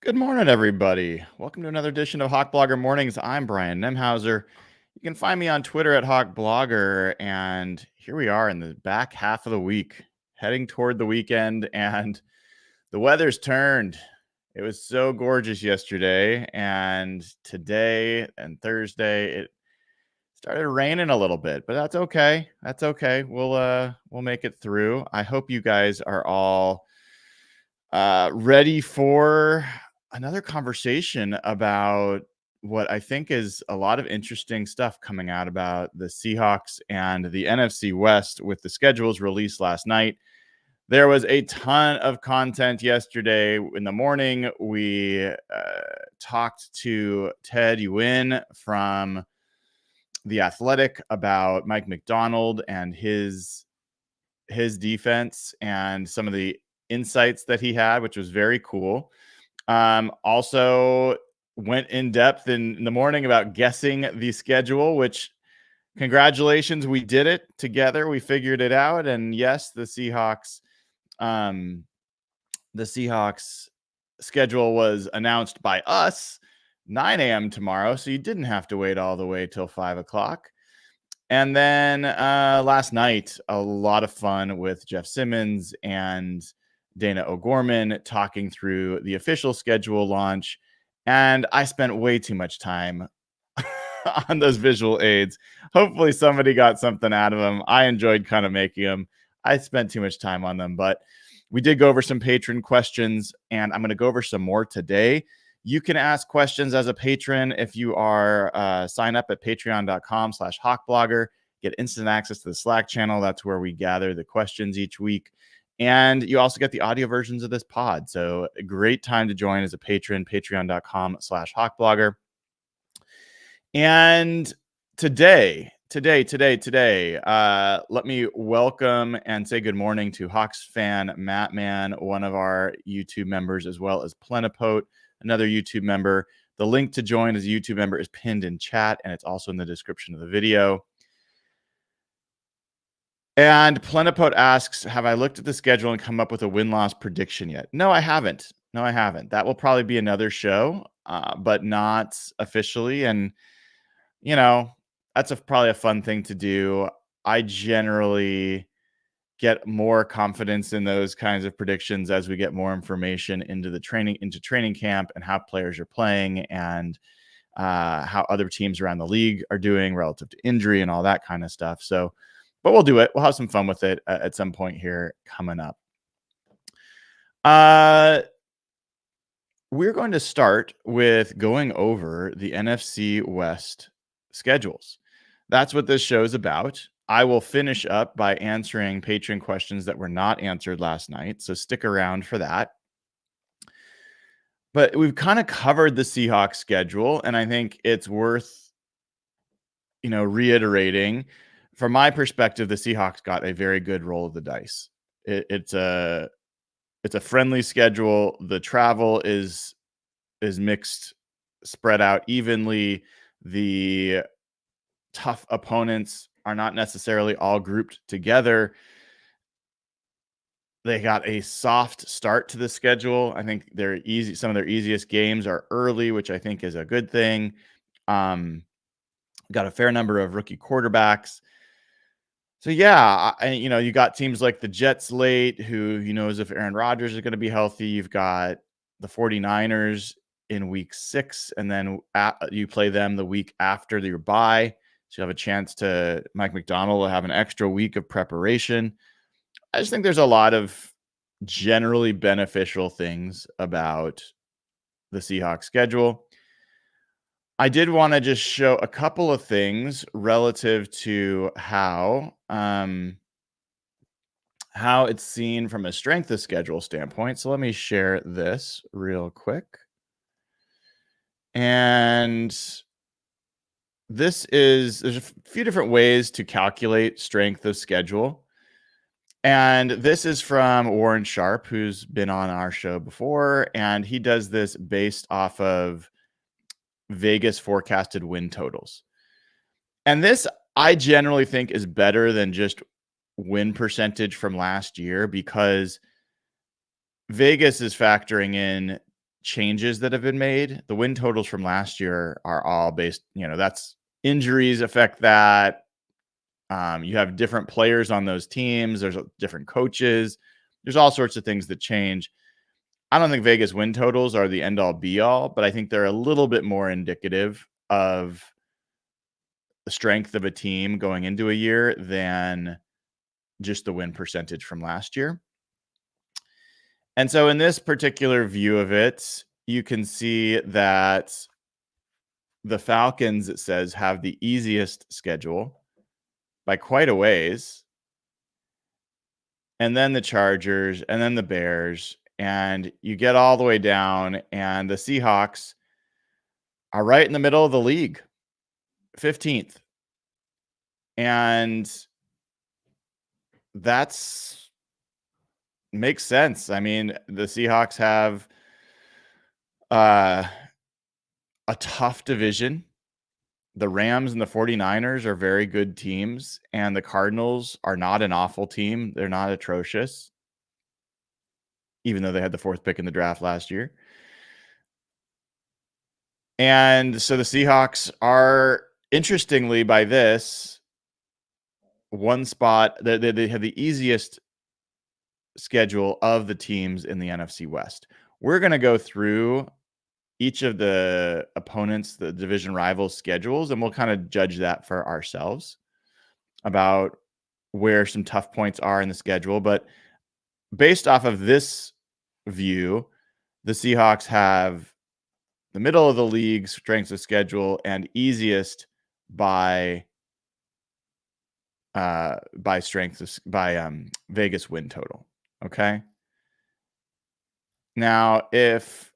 Good morning, everybody. Welcome to another edition of Hawk Blogger Mornings. I'm Brian Nemhauser. You can find me on Twitter at Hawk Blogger, and here we are in the back half of the week, heading toward the weekend, and the weather's turned. It was so gorgeous yesterday, and today and Thursday it started raining a little bit, but that's okay. That's okay. We'll make it through. I hope you guys are all ready for another conversation about what I think is a lot of interesting stuff coming out about the Seahawks and the NFC West with the schedules released last night. There was a ton of content yesterday. In the morning, we talked to Ted Ewin from The Athletic about Mike McDonald and his defense and some of the insights that he had, which was very cool. Also went in depth in the morning about guessing the schedule, which congratulations, we did it together. We figured it out. And yes, the Seahawks schedule was announced by us 9 a.m. tomorrow. So you didn't have to wait all the way till 5 o'clock. And then last night, a lot of fun with Jeff Simmons and Dana O'Gorman talking through the official schedule launch. And I spent way too much time on those visual aids. Hopefully somebody got something out of them. I enjoyed kind of making them. I spent too much time on them, but we did go over some patron questions, and I'm going to go over some more today. You can ask questions as a patron if you are sign up at patreon.com/hawkblogger. Get instant access to the Slack channel. That's where we gather the questions each week. And you also get the audio versions of this pod. So a great time to join as a patron, patreon.com/hawkblogger. And today, let me welcome and say good morning to Hawks fan Matt Mann, one of our YouTube members, as well as Plenipote, another YouTube member. The link to join as a YouTube member is pinned in chat, and it's also in the description of the video. And Plenipote asks, have I looked at the schedule and come up with a win-loss prediction yet? No, I haven't. That will probably be another show, but not officially. And, you know, that's probably a fun thing to do. I generally get more confidence in those kinds of predictions as we get more information into training camp and how players are playing and how other teams around the league are doing relative to injury and all that kind of stuff. So, but we'll do it. We'll have some fun with it at some point here coming up. We're going to start with going over the NFC West schedules. That's what this show is about. I will finish up by answering patron questions that were not answered last night, so stick around for that. But we've kind of covered the Seahawks schedule, and I think it's worth, reiterating. From my perspective, the Seahawks got a very good roll of the dice. It's a friendly schedule. The travel is mixed, spread out evenly. The tough opponents are not necessarily all grouped together. They got a soft start to the schedule. I think some of their easiest games are early, which I think is a good thing. Got a fair number of rookie quarterbacks. So yeah, you got teams like the Jets late, who knows if Aaron Rodgers is going to be healthy. You've got the 49ers in week 6, and then you play them the week after your bye. So you have a chance to Mike McDonald will have an extra week of preparation. I just think there's a lot of generally beneficial things about the Seahawks schedule. I did want to just show a couple of things relative to how it's seen from a strength of schedule standpoint. So let me share this real quick. And there's a few different ways to calculate strength of schedule. And this is from Warren Sharp, who's been on our show before. And he does this based off of Vegas forecasted win totals. And this, I generally think, is better than just win percentage from last year, because Vegas is factoring in changes that have been made. The win totals from last year are all based, that's injuries affect that. You have different players on those teams. There's different coaches. There's all sorts of things that change. I don't think Vegas win totals are the end all be all, but I think they're a little bit more indicative of the strength of a team going into a year than just the win percentage from last year. And so in this particular view of it, you can see that the Falcons, it says, have the easiest schedule by quite a ways. And then the Chargers, and then the Bears, and you get all the way down, and the Seahawks are right in the middle of the league, 15th. And that's makes sense. I mean, the Seahawks have a tough division. The Rams and the 49ers are very good teams, and the Cardinals are not an awful team. They're not atrocious, even though they had the 4th pick in the draft last year. And so the Seahawks are, interestingly, by this one spot, they have the easiest schedule of the teams in the NFC West. We're going to go through each of the opponents, the division rivals schedules, and we'll kind of judge that for ourselves about where some tough points are in the schedule. But based off of this view, the Seahawks have the middle of the league strength of schedule and easiest by strength of, by Vegas win total. Okay. Now, if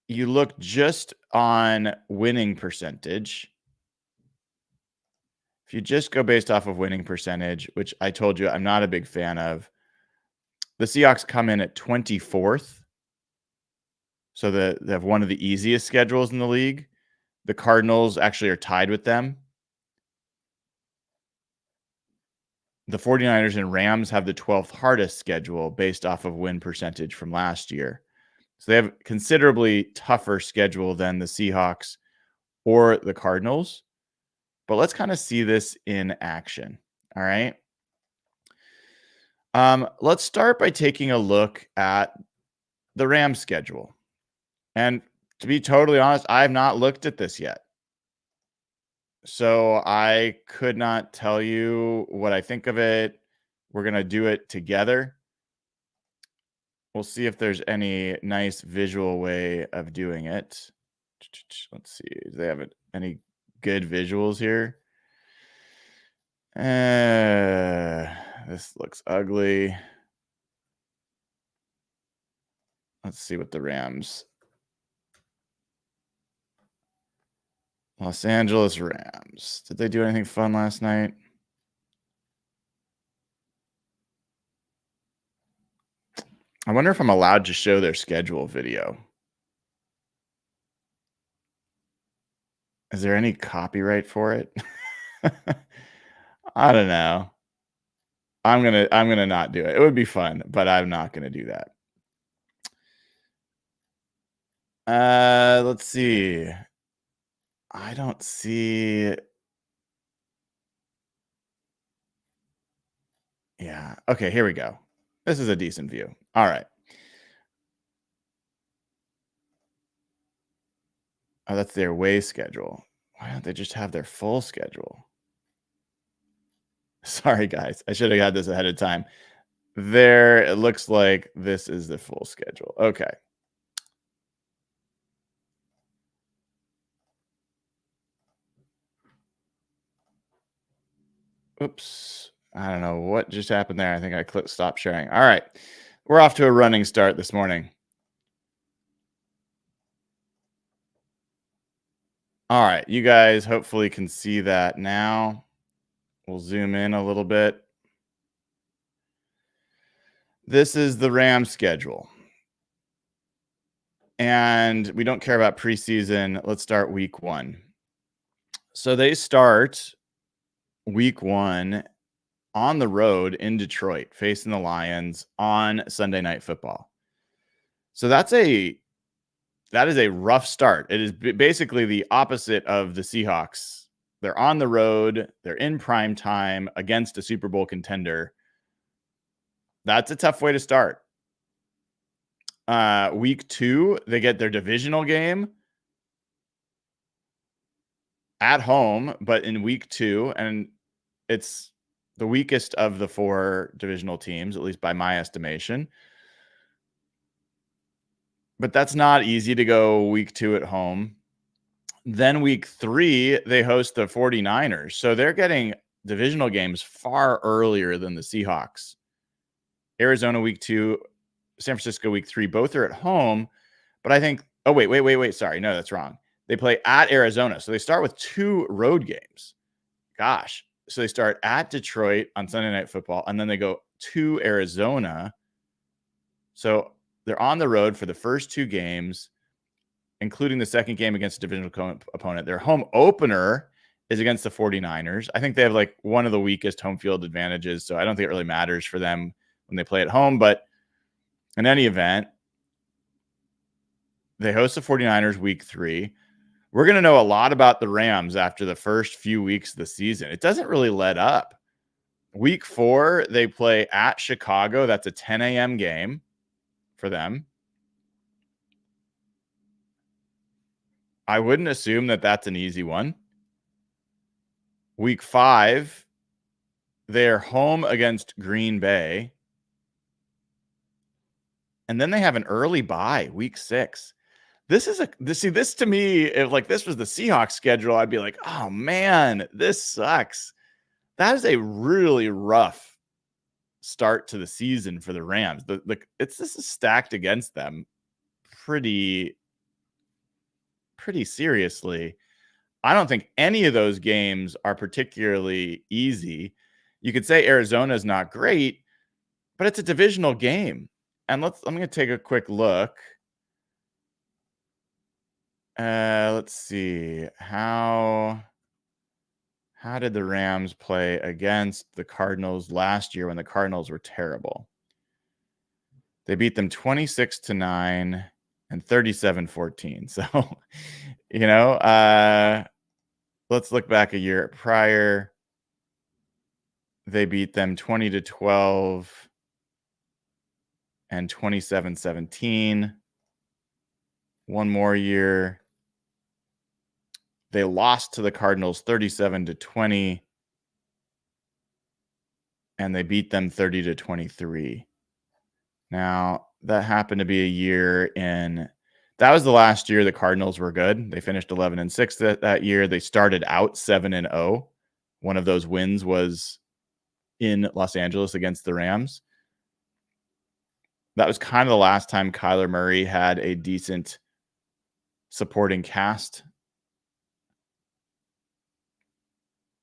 you look just on winning percentage, if you just go based off of winning percentage, which I told you I'm not a big fan of, the Seahawks come in at 24th. So they have one of the easiest schedules in the league. The Cardinals actually are tied with them. The 49ers and Rams have the 12th hardest schedule based off of win percentage from last year. So they have considerably tougher schedule than the Seahawks or the Cardinals. But let's kind of see this in action. All right. Let's start by taking a look at the Rams schedule. And to be totally honest, I have not looked at this yet. So I could not tell you what I think of it. We're going to do it together. We'll see if there's any nice visual way of doing it. Let's see. Do they have any good visuals here? This looks ugly. Let's see what the Rams. Los Angeles Rams. Did they do anything fun last night? I wonder if I'm allowed to show their schedule video. Is there any copyright for it? I don't know. I'm gonna not do it. It would be fun, but I'm not gonna do that. Let's see. I don't see. Yeah. Okay, here we go. This is a decent view. All right. Oh, that's their away schedule. Why don't they just have their full schedule? Sorry, guys. I should have had this ahead of time. There, it looks like this is the full schedule. Okay. Oops. I don't know what just happened there. I think I clicked stop sharing. All right. We're off to a running start this morning. All right. You guys hopefully can see that now. We'll zoom in a little bit. This is the Rams schedule. And we don't care about preseason. Let's start week 1. So they start week 1 on the road in Detroit, facing the Lions on Sunday Night Football. So that is a rough start. It is basically the opposite of the Seahawks. They're on the road, they're in prime time against a Super Bowl contender. That's a tough way to start. Week 2, they get their divisional game at home, but in week 2, and it's the weakest of the 4 divisional teams, at least by my estimation. But that's not easy to go week 2 at home. Then week 3, they host the 49ers. So they're getting divisional games far earlier than the Seahawks. Arizona week 2, San Francisco week 3, both are at home. But I think, oh, wait. Sorry. No, that's wrong. They play at Arizona. So they start with 2 road games. Gosh. So they start at Detroit on Sunday Night Football, and then they go to Arizona. So they're on the road for the first 2 games, including the second game against a divisional opponent. Their home opener is against the 49ers. I think they have like one of the weakest home field advantages, so I don't think it really matters for them when they play at home. But in any event, they host the 49ers week 3. We're going to know a lot about the Rams after the first few weeks of the season. It doesn't really let up. Week 4, they play at Chicago. That's a 10 a.m. game for them. I wouldn't assume that that's an easy one. Week 5, they're home against Green Bay. And then they have an early bye, week 6. This to me, if like this was the Seahawks schedule, I'd be like, oh man, this sucks. That is a really rough start to the season for the Rams. This is stacked against them pretty seriously. I don't think any of those games are particularly easy. You could say Arizona is not great, but it's a divisional game. And I'm going to take a quick look. Let's see. How did the Rams play against the Cardinals last year when the Cardinals were terrible? They beat them 26-9 and 37-14. So, let's look back a year prior. They beat them 20-12 and 27-17. One more year. They lost to the Cardinals 37-20, and they beat them 30-23. Now, that happened to be a year that was the last year the Cardinals were good. They finished 11-6 that year. They started out 7-0. One of those wins was in Los Angeles against the Rams. That was kind of the last time Kyler Murray had a decent supporting cast.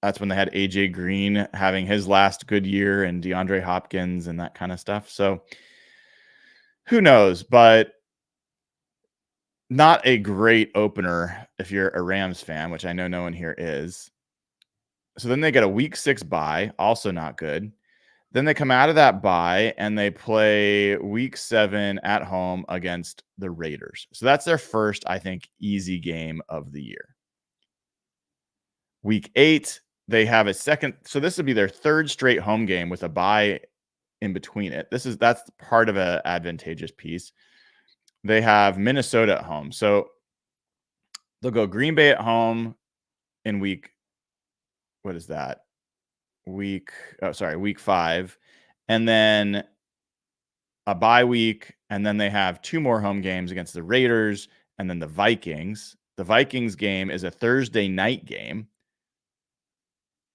That's when they had AJ Green having his last good year and DeAndre Hopkins and that kind of stuff. So who knows, but not a great opener if you're a Rams fan, which I know no one here is. So then they get a week 6 bye, also not good. Then they come out of that bye and they play week 7 at home against the Raiders. So that's their first, I think, easy game of the year. Week 8, they have a second. So this would be their third straight home game with a bye in between it. That's part of an advantageous piece. They have Minnesota at home. So they'll go Green Bay at home in week, what is that? Week 5. And then a bye week. And then they have 2 more home games against the Raiders and then the Vikings. The Vikings game is a Thursday night game.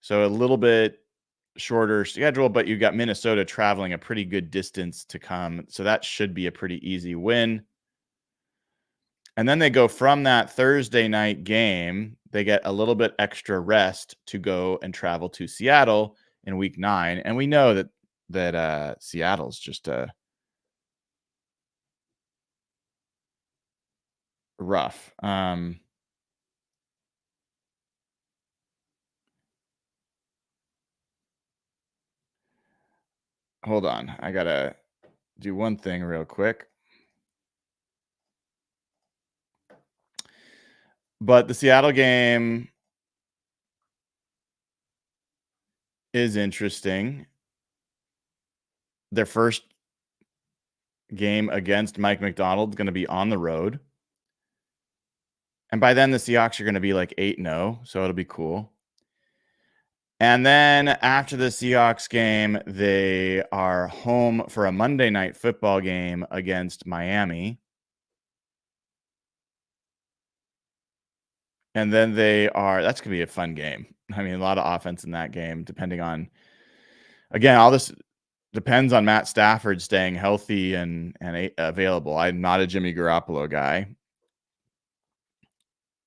So a little bit shorter schedule, but you got Minnesota traveling a pretty good distance to come. So that should be a pretty easy win. And then they go from that Thursday night game, they get a little bit extra rest to go and travel to Seattle in week 9. And we know that Seattle's just rough. Hold on. I got to do one thing real quick. But the Seattle game is interesting. Their first game against Mike McDonald is going to be on the road. And by then, the Seahawks are going to be like 8-0, so it'll be cool. And then after the Seahawks game, they are home for a Monday night football game against Miami. And then that's going to be a fun game. I mean, a lot of offense in that game, depending on, again, all this depends on Matt Stafford staying healthy and available. I'm not a Jimmy Garoppolo guy.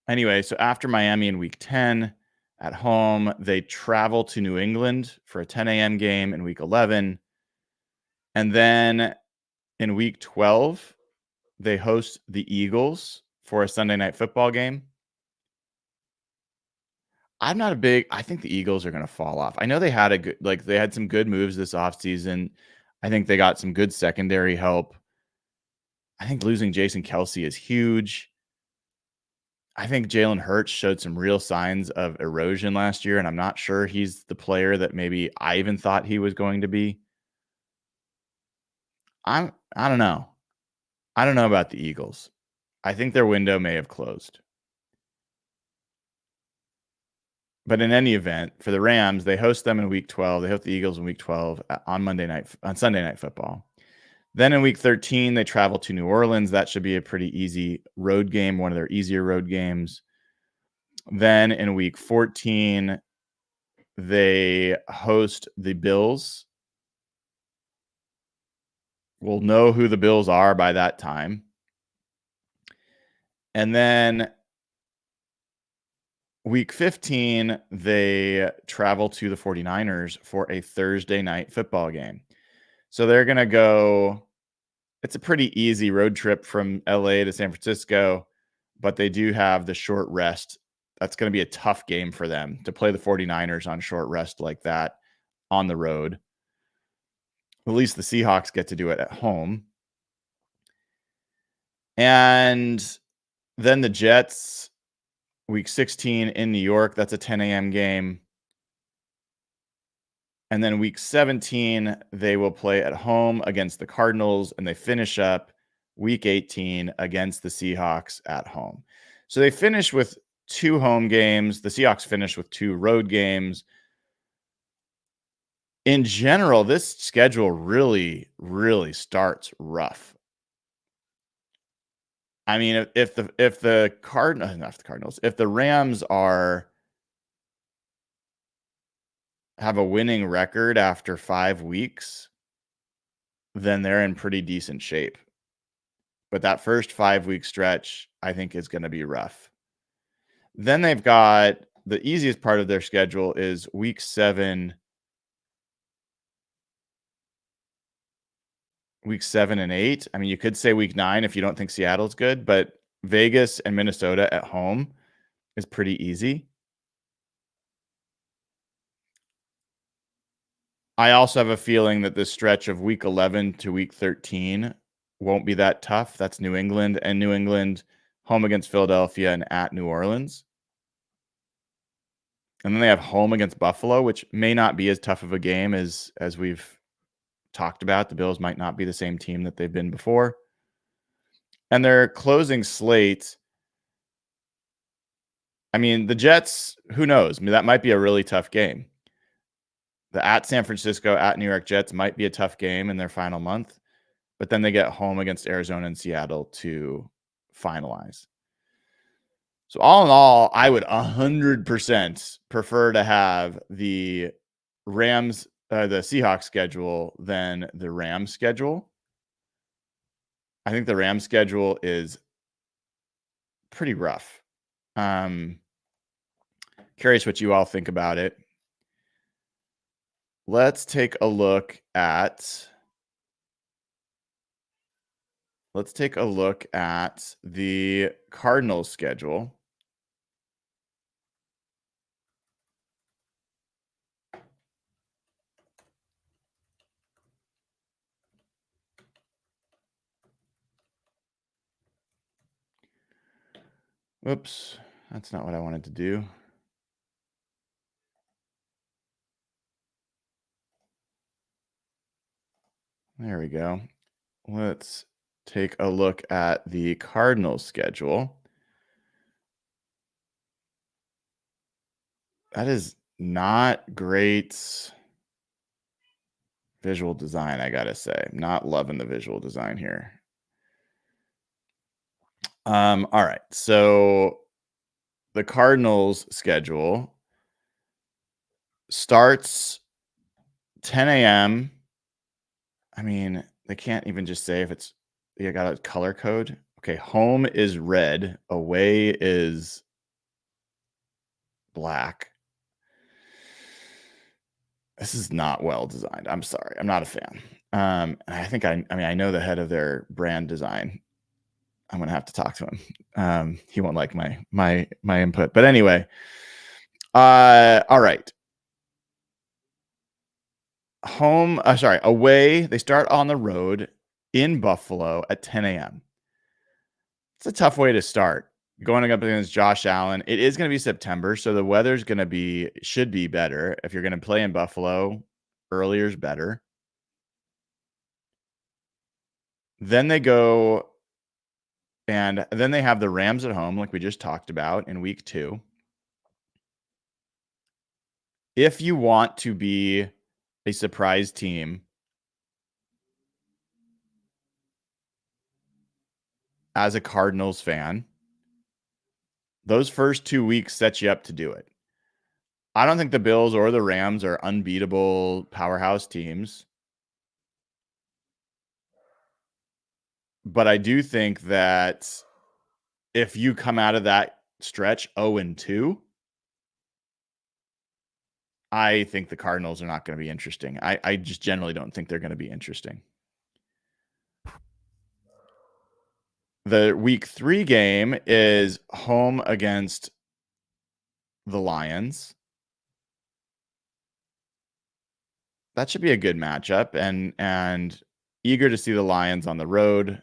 Anyway, so after Miami in week 10 at home, they travel to New England for a 10 a.m. game in week 11. And then in week 12, they host the Eagles for a Sunday night football game. I think the Eagles are going to fall off. I know they had they had some good moves this offseason. I think they got some good secondary help. I think losing Jason Kelce is huge. I think Jalen Hurts showed some real signs of erosion last year, and I'm not sure he's the player that maybe I even thought he was going to be. I don't know. I don't know about the Eagles. I think their window may have closed. But in any event, for the Rams, they host them in week 12. They host the Eagles in week 12 on Sunday night football. Then in week 13, they travel to New Orleans. That should be a pretty easy road game, one of their easier road games. Then in week 14, they host the Bills. We'll know who the Bills are by that time. And then week 15, they travel to the 49ers for a Thursday night football game. So they're going to go, it's a pretty easy road trip from LA to San Francisco, but they do have the short rest. That's going to be a tough game for them to play the 49ers on short rest like that on the road. At least the Seahawks get to do it at home. And then the Jets, week 16 in New York. That's a 10 a.m. game. And then week 17, they will play at home against the Cardinals, and they finish up week 18 against the Seahawks at home. So they finish with 2 home games. The Seahawks finish with 2 road games. In general, this schedule really, really starts rough. I mean, if the Rams have a winning record after 5 weeks, then they're in pretty decent shape. But that first 5-week stretch, I think, is going to be rough. Then they've got the easiest part of their schedule is week 7 and 8. I mean, you could say week 9 if you don't think Seattle's good, but Vegas and Minnesota at home is pretty easy. I also have a feeling that this stretch of week 11 to week 13 won't be that tough. That's New England, home against Philadelphia, and at New Orleans. And then they have home against Buffalo, which may not be as tough of a game as we've talked about. The Bills might not be the same team that they've been before. And their closing slate, I mean, the Jets, who knows? I mean, that might be a really tough game. The at San Francisco, at New York Jets might be a tough game in their final month, but then they get home against Arizona and Seattle to finalize. So all in all, I would 100% prefer to have the Seahawks schedule than the Rams schedule. I think the Rams schedule is pretty rough. Curious what you all think about it. Let's take a look at the Cardinals schedule. Whoops. That's not what I wanted to do. There we go. Let's take a look at the Cardinals schedule. That is not great visual design, I gotta say. Not loving the visual design here. All right. So the Cardinals schedule starts 10 a.m. I mean, they can't even just say if it's you got a color code. Okay, home is red, away is black. This is not well designed. I'm sorry. I'm not a fan. I think I mean I know the head of their brand design. I'm gonna have to talk to him. He won't like my input. But anyway, all right. Away. They start on the road in Buffalo at 10 a.m. It's a tough way to start. Going up against Josh Allen. It is going to be September, so the weather's going to should be better. If you're going to play in Buffalo, earlier is better. Then they go and then they have the Rams at home, like we just talked about in week 2. If you want to be a surprise team, as a Cardinals fan, those first 2 weeks set you up to do it. I don't think the Bills or the Rams are unbeatable powerhouse teams. But I do think that if you come out of that stretch 0-2, I think the Cardinals are not going to be interesting. I just generally don't think they're going to be interesting. The week 3 game is home against the Lions. That should be a good matchup, and eager to see the Lions on the road.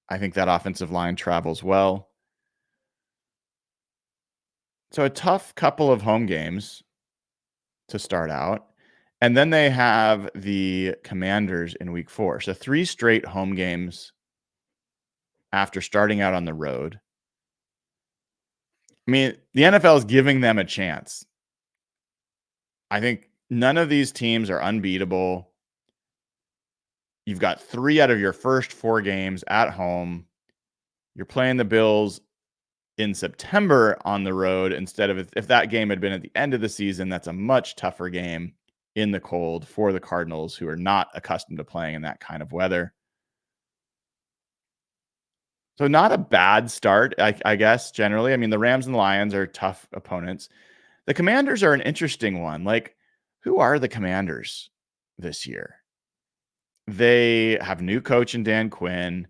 I think that offensive line travels well. So a tough couple of home games to start out. And then they have the Commanders in week 4. So 3 straight home games after starting out on the road. I mean, the NFL is giving them a chance. I think none of these teams are unbeatable. You've got 3 out of your first 4 games at home. You're playing the Bills in September on the road instead of if that game had been at the end of the season. That's a much tougher game in the cold for the Cardinals, who are not accustomed to playing in that kind of weather. So not a bad start, I guess, generally. I mean, the Rams and the Lions are tough opponents. The Commanders are an interesting one. Like, who are the Commanders this year? They have new coach in Dan Quinn.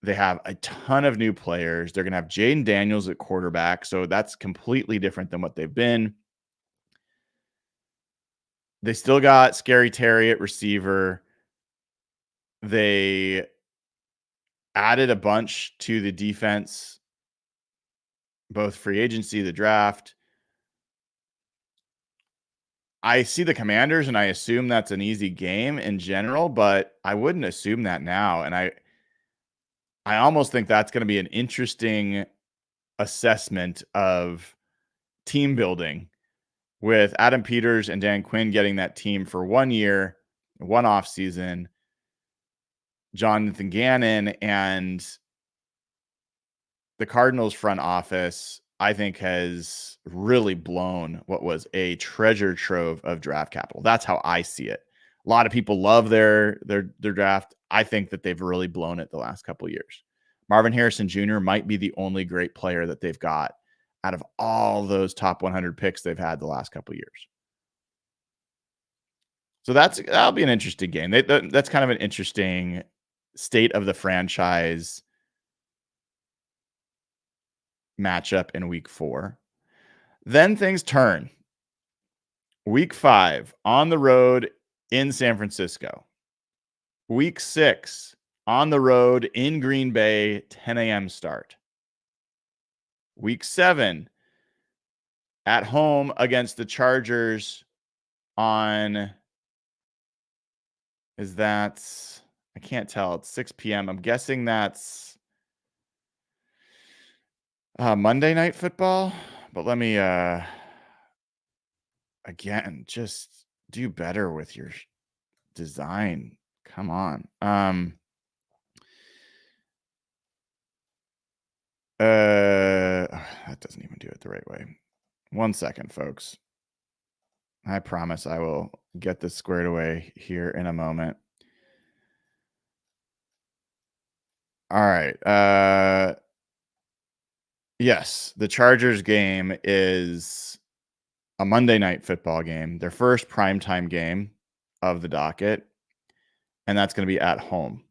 They have a ton of new players. They're going to have Jaden Daniels at quarterback, so that's completely different than what they've been. They still got Scary Terry at receiver. They added a bunch to the defense, both free agency, the draft. I see the Commanders, and I assume that's an easy game in general, but I wouldn't assume that now. And I almost think that's going to be an interesting assessment of team building with Adam Peters and Dan Quinn getting that team for 1 year, 1 off season. Jonathan Gannon and the Cardinals front office, I think, has really blown what was a treasure trove of draft capital. That's how I see it. A lot of people love their draft. I think that they've really blown it the last couple of years. Marvin Harrison Jr. might be the only great player that they've got out of all those top 100 picks they've had the last couple of years. So that'll be an interesting game. That's kind of an interesting state of the franchise matchup in week 4. Then things turn. Week 5 on the road in San Francisco. Week 6 on the road in Green Bay, 10 a.m. start. Week 7 at home against the Chargers on, is that, I can't tell. It's 6 p.m. I'm guessing that's Monday Night Football. But let me, again, just do better with your design. Come on. That doesn't even do it the right way. 1 second, folks. I promise I will get this squared away here in a moment. All right. Yes, the Chargers game is a Monday Night Football game, their first primetime game of the docket, and that's going to be at home.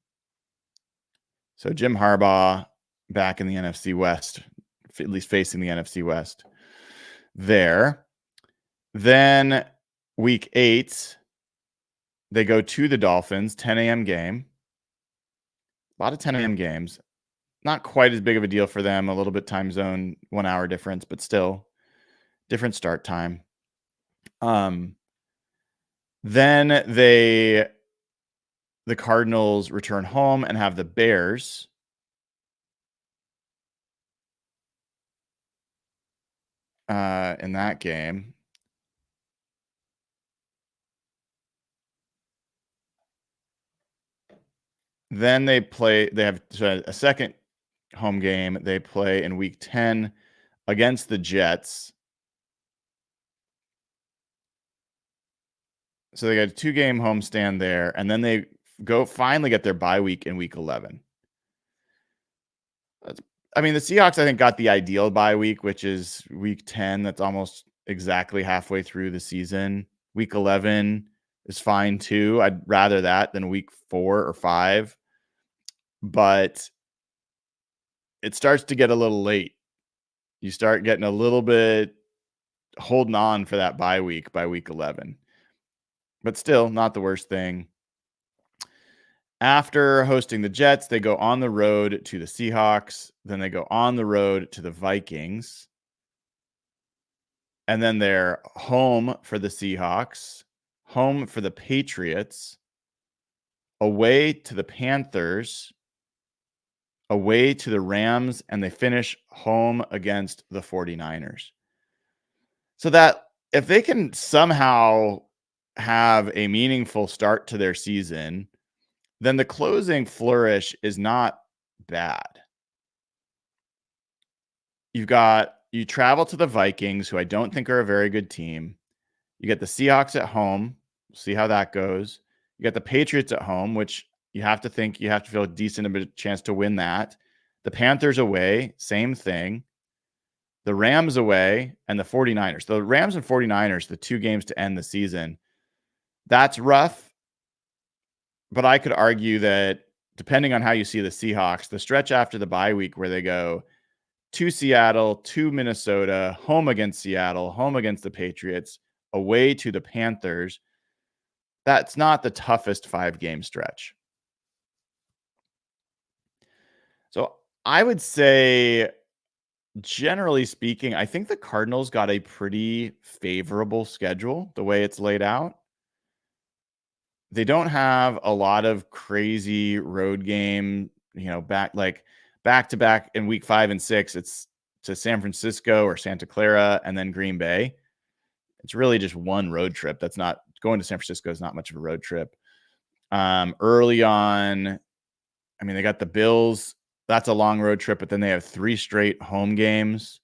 So Jim Harbaugh back in the NFC West, at least facing the NFC West there. Then week 8, they go to the Dolphins, 10 a.m. game. A lot of 10 a.m. games. Not quite as big of a deal for them. A little bit time zone, 1 hour difference, but still different start time. Then the Cardinals return home and have the Bears. In that game. Then they have a second home game. They play in week 10 against the Jets. So they got a 2-game homestand there, and then they finally get their bye week in week 11. I mean, the Seahawks, I think, got the ideal bye week, which is week 10. That's almost exactly halfway through the season. Week 11 is fine too. I'd rather that than week 4 or 5. But it starts to get a little late. You start getting a little bit holding on for that bye week by week 11. But still, not the worst thing. After hosting the Jets, they go on the road to the Seahawks. Then they go on the road to the Vikings. And then they're home for the Seahawks, home for the Patriots, away to the Panthers, away to the Rams, and they finish home against the 49ers. So that if they can somehow have a meaningful start to their season, then the closing flourish is not bad. You travel to the Vikings, who I don't think are a very good team. You get the Seahawks at home. See how that goes. You got the Patriots at home, which you have to feel a decent of a chance to win that. The Panthers away, same thing. The Rams away and the 49ers. The Rams and 49ers, the 2 games to end the season. That's rough. But I could argue that depending on how you see the Seahawks, the stretch after the bye week where they go to Seattle, to Minnesota, home against Seattle, home against the Patriots, away to the Panthers, that's not the toughest 5-game stretch. So I would say, generally speaking, I think the Cardinals got a pretty favorable schedule the way it's laid out. They don't have a lot of crazy road game, back to back in week 5 and 6. It's to San Francisco or Santa Clara and then Green Bay. It's really just one road trip. That's not going to San Francisco is not much of a road trip. Early on, I mean, they got the Bills. That's a long road trip, but then they have 3 straight home games.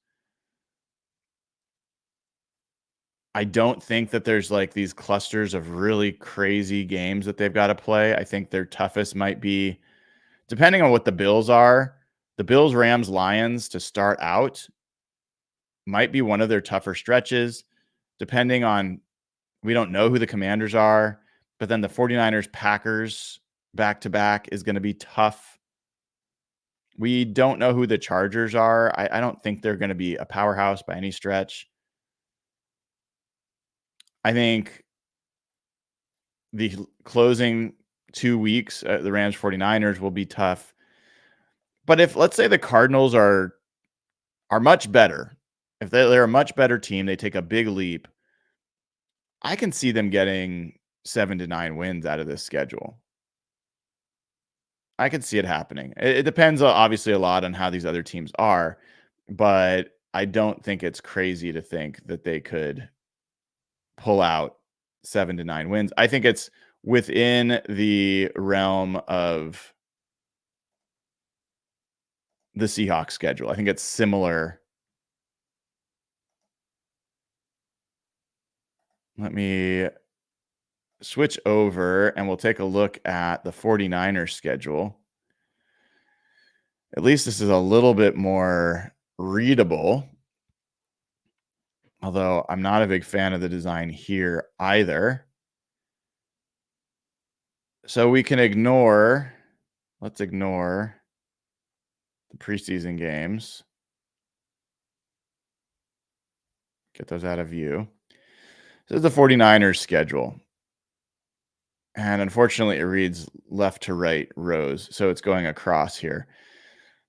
I don't think that there's like these clusters of really crazy games that they've got to play. I think their toughest might be, depending on what the Bills are, the Bills, Rams, Lions to start out might be one of their tougher stretches, depending on, we don't know who the Commanders are, but then the 49ers, Packers back-to-back is going to be tough. We don't know who the Chargers are. I don't think they're going to be a powerhouse by any stretch. I think the closing 2 weeks, the Rams 49ers will be tough. But if, let's say, the Cardinals are are much better. If they're a much better team, they take a big leap. I can see them getting 7 to 9 wins out of this schedule. I could see it happening. It depends, obviously, a lot on how these other teams are, but I don't think it's crazy to think that they could pull out 7 to 9 wins. I think it's within the realm of the Seahawks schedule. I think it's similar. Let me switch over and we'll take a look at the 49ers schedule. At least this is a little bit more readable, although I'm not a big fan of the design here either. So we can let's ignore the preseason games. Get those out of view. This is the 49ers schedule. And unfortunately, it reads left to right rows, so it's going across here.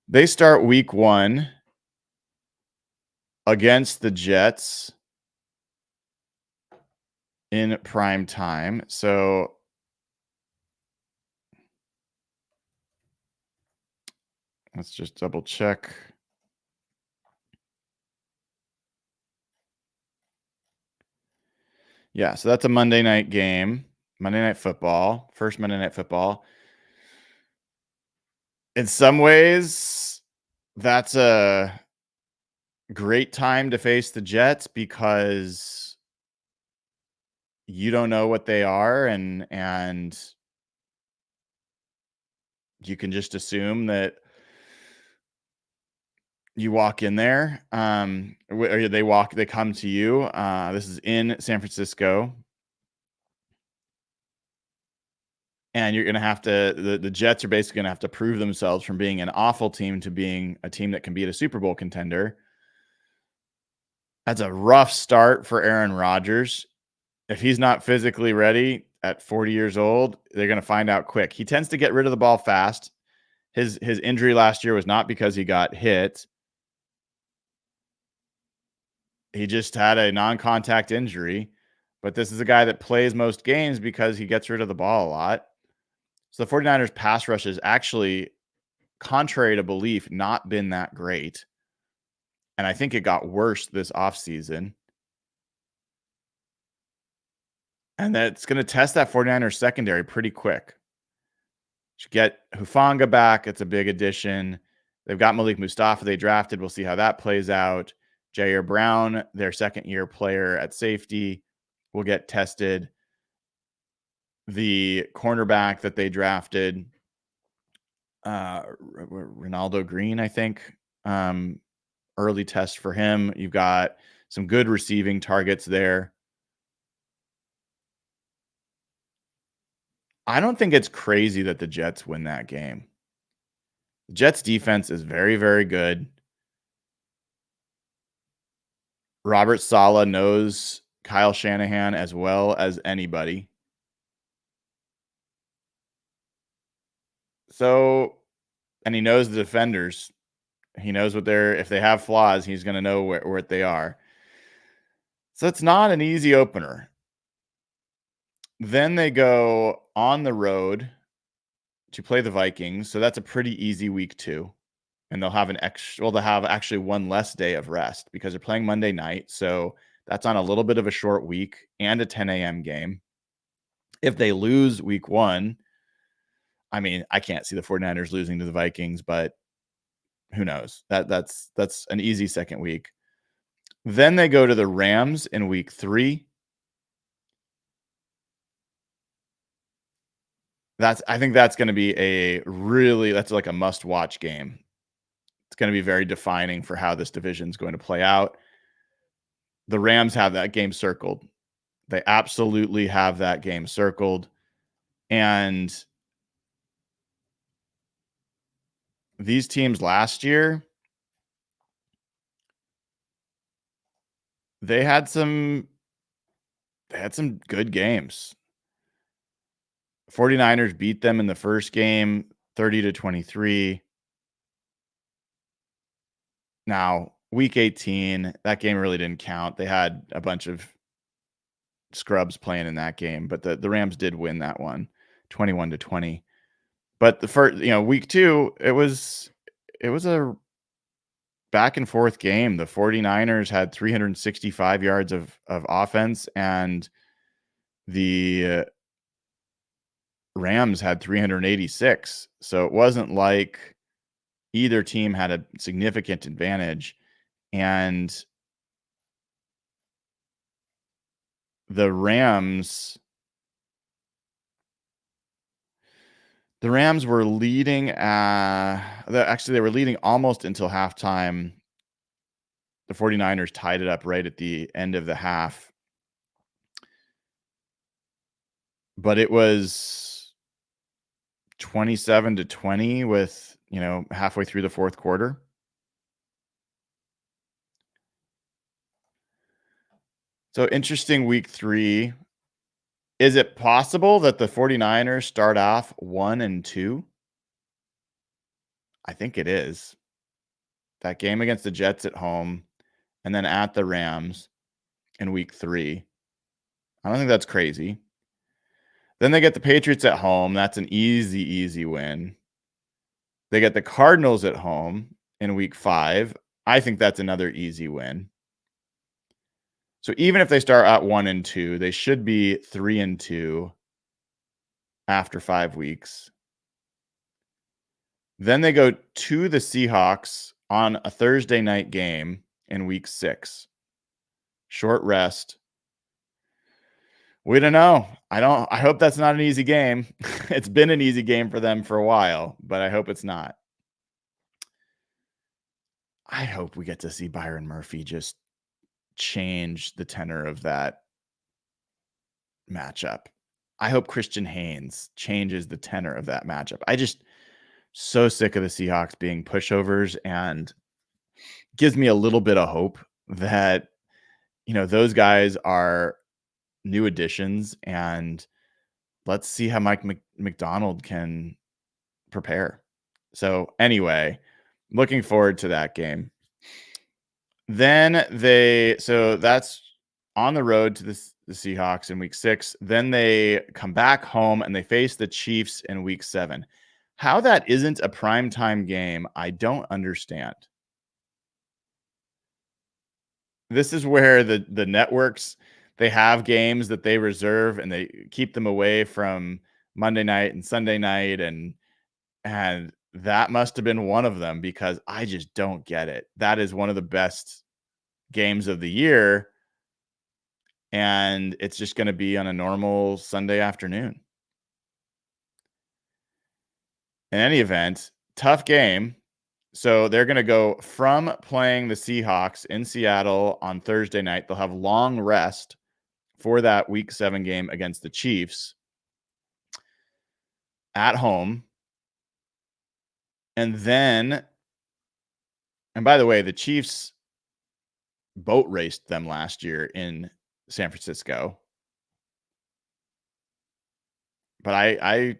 They start week 1 against the Jets in prime time. So let's just double check. Yeah, so that's a Monday night game, Monday Night Football, first Monday Night Football. In some ways, that's a great time to face the Jets because you don't know what they are, and you can just assume that you walk in there, or they come to you. This is in San Francisco. And you're going to have to, the Jets are basically going to have to prove themselves from being an awful team to being a team that can beat a Super Bowl contender. That's a rough start for Aaron Rodgers. If he's not physically ready at 40 years old, they're going to find out quick. He tends to get rid of the ball fast. His injury last year was not because he got hit. He just had a non-contact injury, but this is a guy that plays most games because he gets rid of the ball a lot. So the 49ers pass rush is actually, contrary to belief, not been that great. And I think it got worse this offseason. And that's going to test that 49ers secondary pretty quick. Should get Hufanga back. It's a big addition. They've got Malik Mustafa they drafted. We'll see how that plays out. Jair Brown, their second-year player at safety, will get tested. The cornerback that they drafted, Ronaldo Green, I think, early test for him. You've got some good receiving targets there. I don't think it's crazy that the Jets win that game. The Jets defense is very, very good. Robert Saleh knows Kyle Shanahan as well as anybody. So, and he knows the defenders. He knows if they have flaws, he's going to know where they are. So it's not an easy opener. Then they go on the road to play the Vikings. So that's a pretty easy week 2. And they'll have they'll have actually one less day of rest because they're playing Monday night. So that's on a little bit of a short week and a 10 a.m. game. If they lose week 1, I mean, I can't see the 49ers losing to the Vikings, but who knows? That's an easy second week. Then they go to the Rams in week 3. I think that's going to be that's like a must-watch game. It's going to be very defining for how this division is going to play out. The Rams have that game circled. They absolutely have that game circled. And these teams last year, they had some good games. 49ers beat them in the first game 30-23. Now, Week 18, that game really didn't count. They had a bunch of scrubs playing in that game, but the Rams did win that one, 21-20. But the first, week 2, it was a back and forth game. The 49ers had 365 yards of offense, and the Rams had 386. So it wasn't like either team had a significant advantage. And the Rams were leading actually they were leading almost until halftime. The 49ers tied it up right at the end of the half. But it was 27-20 with, halfway through the fourth quarter. So interesting week 3. Is it possible that the 49ers start off 1-2? I think it is. That game against the Jets at home and then at the Rams in week 3. I don't think that's crazy. Then they get the Patriots at home. That's an easy, easy win. They get the Cardinals at home in week 5. I think that's another easy win. So even if they start at 1-2, they should be 3-2 after 5 weeks. Then they go to the Seahawks on a Thursday night game in week 6. Short rest. We don't know. I hope that's not an easy game. It's been an easy game for them for a while, but I hope it's not. I hope we get to see Byron Murphy just change the tenor of that matchup. I hope Christian Haynes changes the tenor of that matchup. I just so sick of the Seahawks being pushovers, and gives me a little bit of hope that, those guys are new additions, and let's see how Mike McDonald can prepare. So anyway, looking forward to that game. Then that's on the road to the Seahawks in week 6. Then they come back home and they face the Chiefs in week 7. How that isn't a primetime game, I don't understand. This is where the networks, they have games that they reserve and they keep them away from Monday night and Sunday night, and that must have been one of them, because I just don't get it. That is one of the best games of the year, and it's just going to be on a normal Sunday afternoon. In any event, tough game. So they're going to go from playing the Seahawks in Seattle on Thursday night. They'll have long rest for that week 7 game against the Chiefs at home. And by the way, the Chiefs boat raced them last year in San Francisco. But I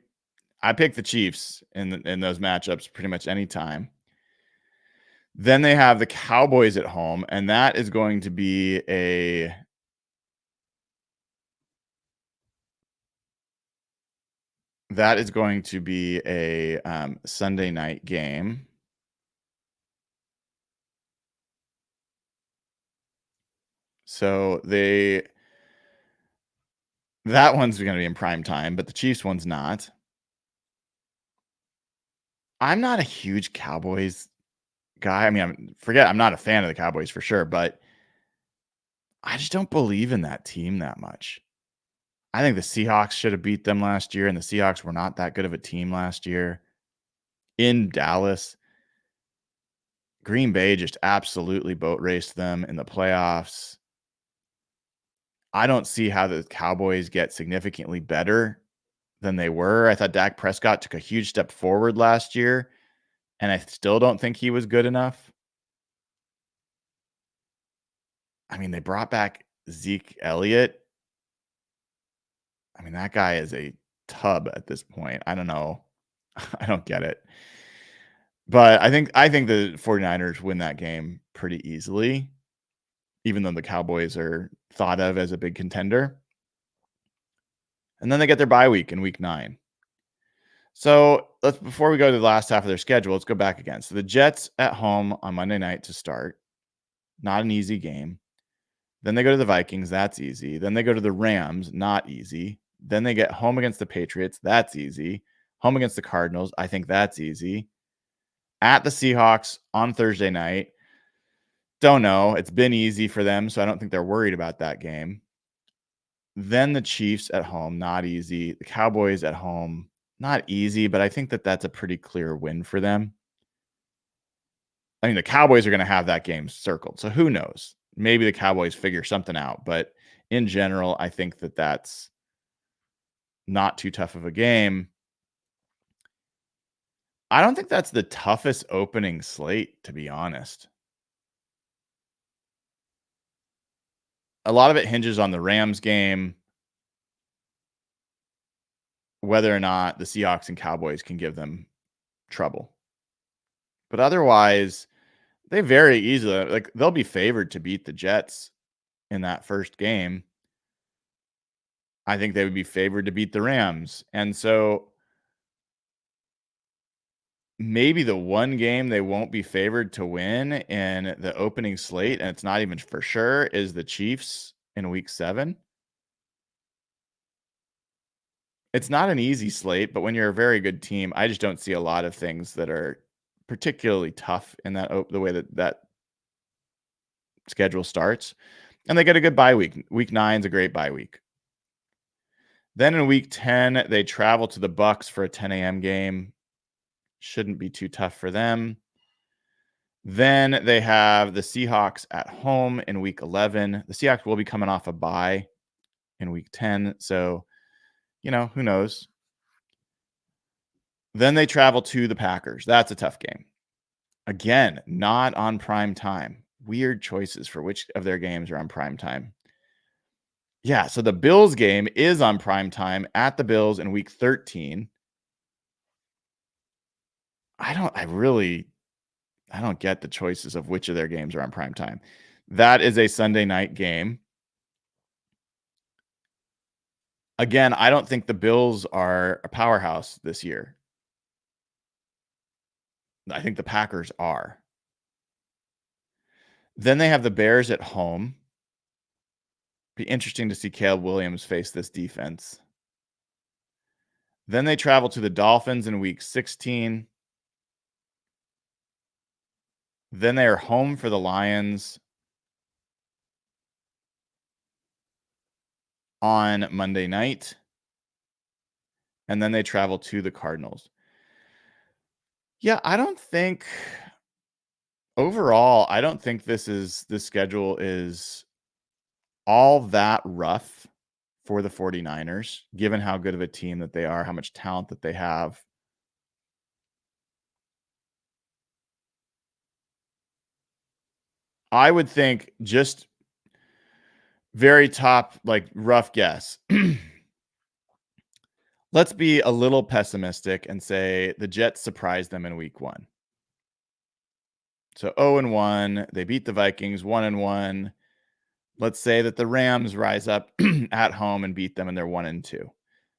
pick the Chiefs in those matchups pretty much any time. Then they have the Cowboys at home, and that is going to be a Sunday night game. So that one's going to be in prime time, but the Chiefs one's not. I'm not a huge Cowboys guy. I mean, I'm not a fan of the Cowboys for sure, but I just don't believe in that team that much. I think the Seahawks should have beat them last year, and the Seahawks were not that good of a team last year in Dallas. Green Bay just absolutely boat raced them in the playoffs. I don't see how the Cowboys get significantly better than they were. I thought Dak Prescott took a huge step forward last year, and I still don't think he was good enough. I mean, they brought back Zeke Elliott. I mean, that guy is a tub at this point. I don't know. I don't get it. But I think the 49ers win that game pretty easily, even though the Cowboys are thought of as a big contender. And then they get their bye week in week 9. So before we go to the last half of their schedule, let's go back again. So the Jets at home on Monday night to start. Not an easy game. Then they go to the Vikings. That's easy. Then they go to the Rams. Not easy. Then they get home against the Patriots. That's easy. Home against the Cardinals. I think that's easy. At the Seahawks on Thursday night. Don't know. It's been easy for them, so I don't think they're worried about that game. Then the Chiefs at home. Not easy. The Cowboys at home. Not easy, but I think that that's a pretty clear win for them. I mean, the Cowboys are going to have that game circled. So who knows? Maybe the Cowboys figure something out. But in general, I think that that's not too tough of a game. I don't think that's the toughest opening slate, to be honest. A lot of it hinges on the Rams game, whether or not the Seahawks and Cowboys can give them trouble. But otherwise, they very easily, they'll be favored to beat the Jets in that first game. I think they would be favored to beat the Rams. And so maybe the one game they won't be favored to win in the opening slate, and it's not even for sure, is the Chiefs in week 7. It's not an easy slate, but when you're a very good team, I just don't see a lot of things that are particularly tough in the way that schedule starts. And they get a good bye week. Week 9 is a great bye week. Then in week 10, they travel to the Bucs for a 10 a.m. game. Shouldn't be too tough for them. Then they have the Seahawks at home in week 11. The Seahawks will be coming off a bye in week 10. So, who knows? Then they travel to the Packers. That's a tough game. Again, not on prime time. Weird choices for which of their games are on prime time. Yeah, so the Bills game is on prime time at the Bills in week 13. I don't get the choices of which of their games are on prime time. That is a Sunday night game. Again, I don't think the Bills are a powerhouse this year. I think the Packers are. Then they have the Bears at home. Be interesting to see Caleb Williams face this defense. Then they travel to the Dolphins in week 16. Then they are home for the Lions on Monday night. And then they travel to the Cardinals. Yeah, overall, I don't think this schedule is all that rough for the 49ers, given how good of a team that they are, how much talent that they have. I would think just very top, rough guess. Let's be a little pessimistic and say the Jets surprised them in week 1. So 0-1, they beat the Vikings 1-1. Let's say that the Rams rise up at home and beat them and they're 1-2.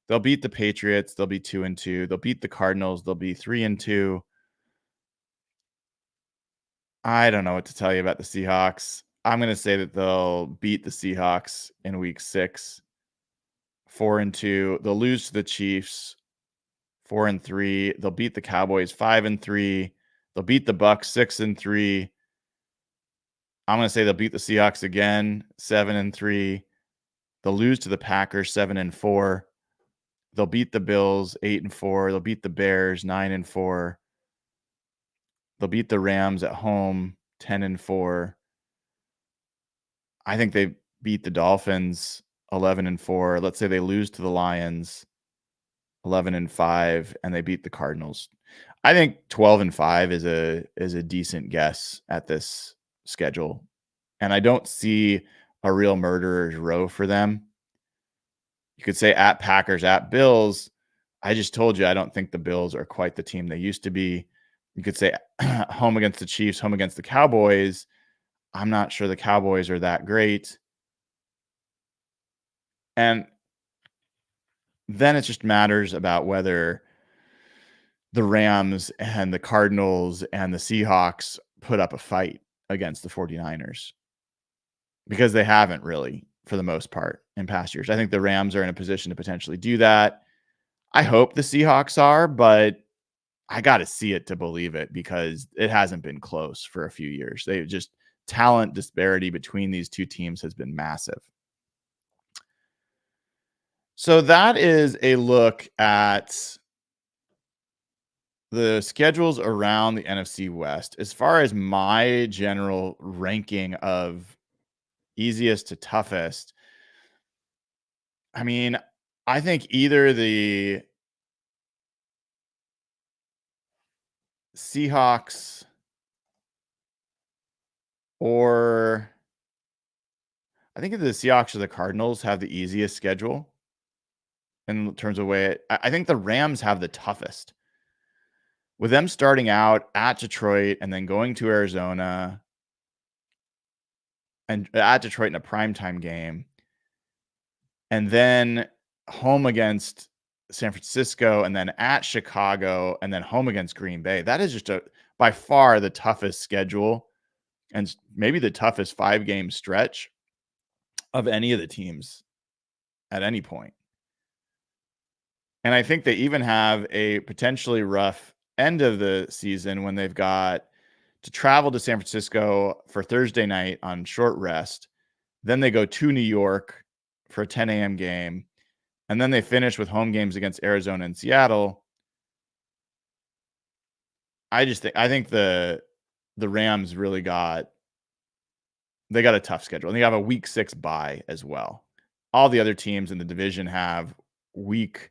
They'll beat the Patriots, they'll be 2-2. They'll beat the Cardinals, they'll be 3-2. I don't know what to tell you about the Seahawks. I'm going to say that they'll beat the Seahawks in week 6, 4-2. They'll lose to the Chiefs, 4-3. They'll beat the Cowboys, 5-3. They'll beat the Bucs, 6-3. I'm going to say they'll beat the Seahawks again, 7-3. They'll lose to the Packers, 7-4. They'll beat the Bills, 8-4. They'll beat the Bears, 9-4. They'll beat the Rams at home, 10-4. I think they beat the Dolphins, 11-4. Let's say they lose to the Lions, 11-5, and they beat the Cardinals. I think 12-5 is a decent guess at this schedule, and I don't see a real murderer's row for them. You could say at Packers, at Bills. I just told you I don't think the Bills are quite the team they used to be. you could say home against the Chiefs, home against the Cowboys. I'm not sure the Cowboys are that great. And then it just matters about whether the Rams and the Cardinals and the Seahawks put up a fight against the 49ers, because they haven't really for the most part in past years. I think the Rams are in a position to potentially do that. I hope the Seahawks are, but I got to see it to believe it, because it hasn't been close for a few years. They just talent disparity between these two teams has been massive. So that is a look at the schedules around the NFC West. As far as my general ranking of easiest to toughest, I mean, I think either the Seahawks or I think the Seahawks or the Cardinals have the easiest schedule in terms of way. I think the Rams have the toughest, with them starting out at Detroit and then going to Arizona and at Detroit in a primetime game, and then home against San Francisco, and then at Chicago, and then home against Green Bay. That is just by far the toughest schedule, and maybe the toughest 5-game stretch of any of the teams at any point. And I think they even have a potentially rough end of the season when they've got to travel to San Francisco for Thursday night on short rest. Then they go to New York for a 10 a.m. game. And then they finish with home games against Arizona and Seattle. I think the Rams really got a tough schedule. And they have a week 6 bye as well. All the other teams in the division have week.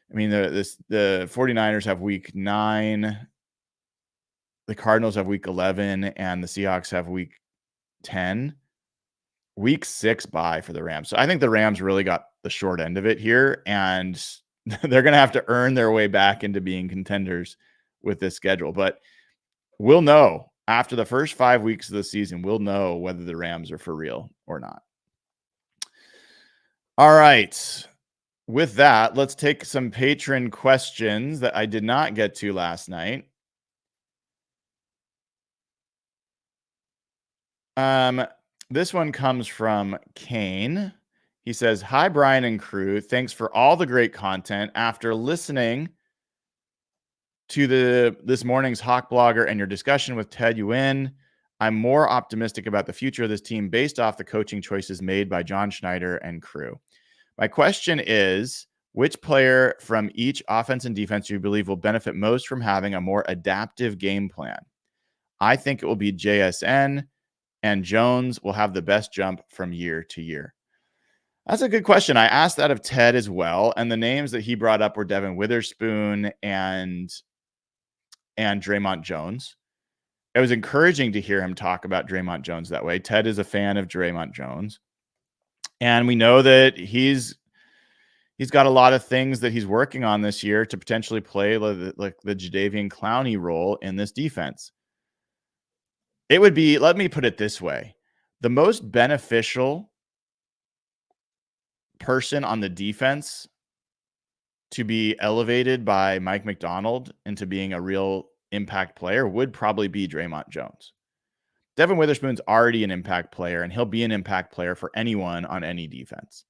I mean, the 49ers have week 9. The Cardinals have week 11, and the Seahawks have week 10. Week 6 bye for the Rams. So I think the Rams really got the short end of it here, and they're going to have to earn their way back into being contenders with this schedule. But we'll know after the first 5 weeks of the season, we'll know whether the Rams are for real or not. All right. With that, let's take some patron questions that I did not get to last night. This one comes from Kane. He says, "Hi, Brian and crew. Thanks for all the great content. After listening to this morning's Hawk Blogger and your discussion with Ted Yuen, I'm more optimistic about the future of this team based off the coaching choices made by John Schneider and crew. My question is, which player from each offense and defense do you believe will benefit most from having a more adaptive game plan? I think it will be JSN, and Jones will have the best jump from year to year." That's a good question. I asked that of Ted as well, and the names that he brought up were Devin Witherspoon and Draymond Jones. It was encouraging to hear him talk about Draymond Jones that way. Ted is a fan of Draymond Jones, and we know that he's got a lot of things that he's working on this year to potentially play like the Jadeveon Clowney role in this defense. It would be, let me put it this way, the most beneficial person on the defense to be elevated by Mike McDonald into being a real impact player would probably be Draymond Jones. Devin Witherspoon's already an impact player, and he'll be an impact player for anyone on any defense.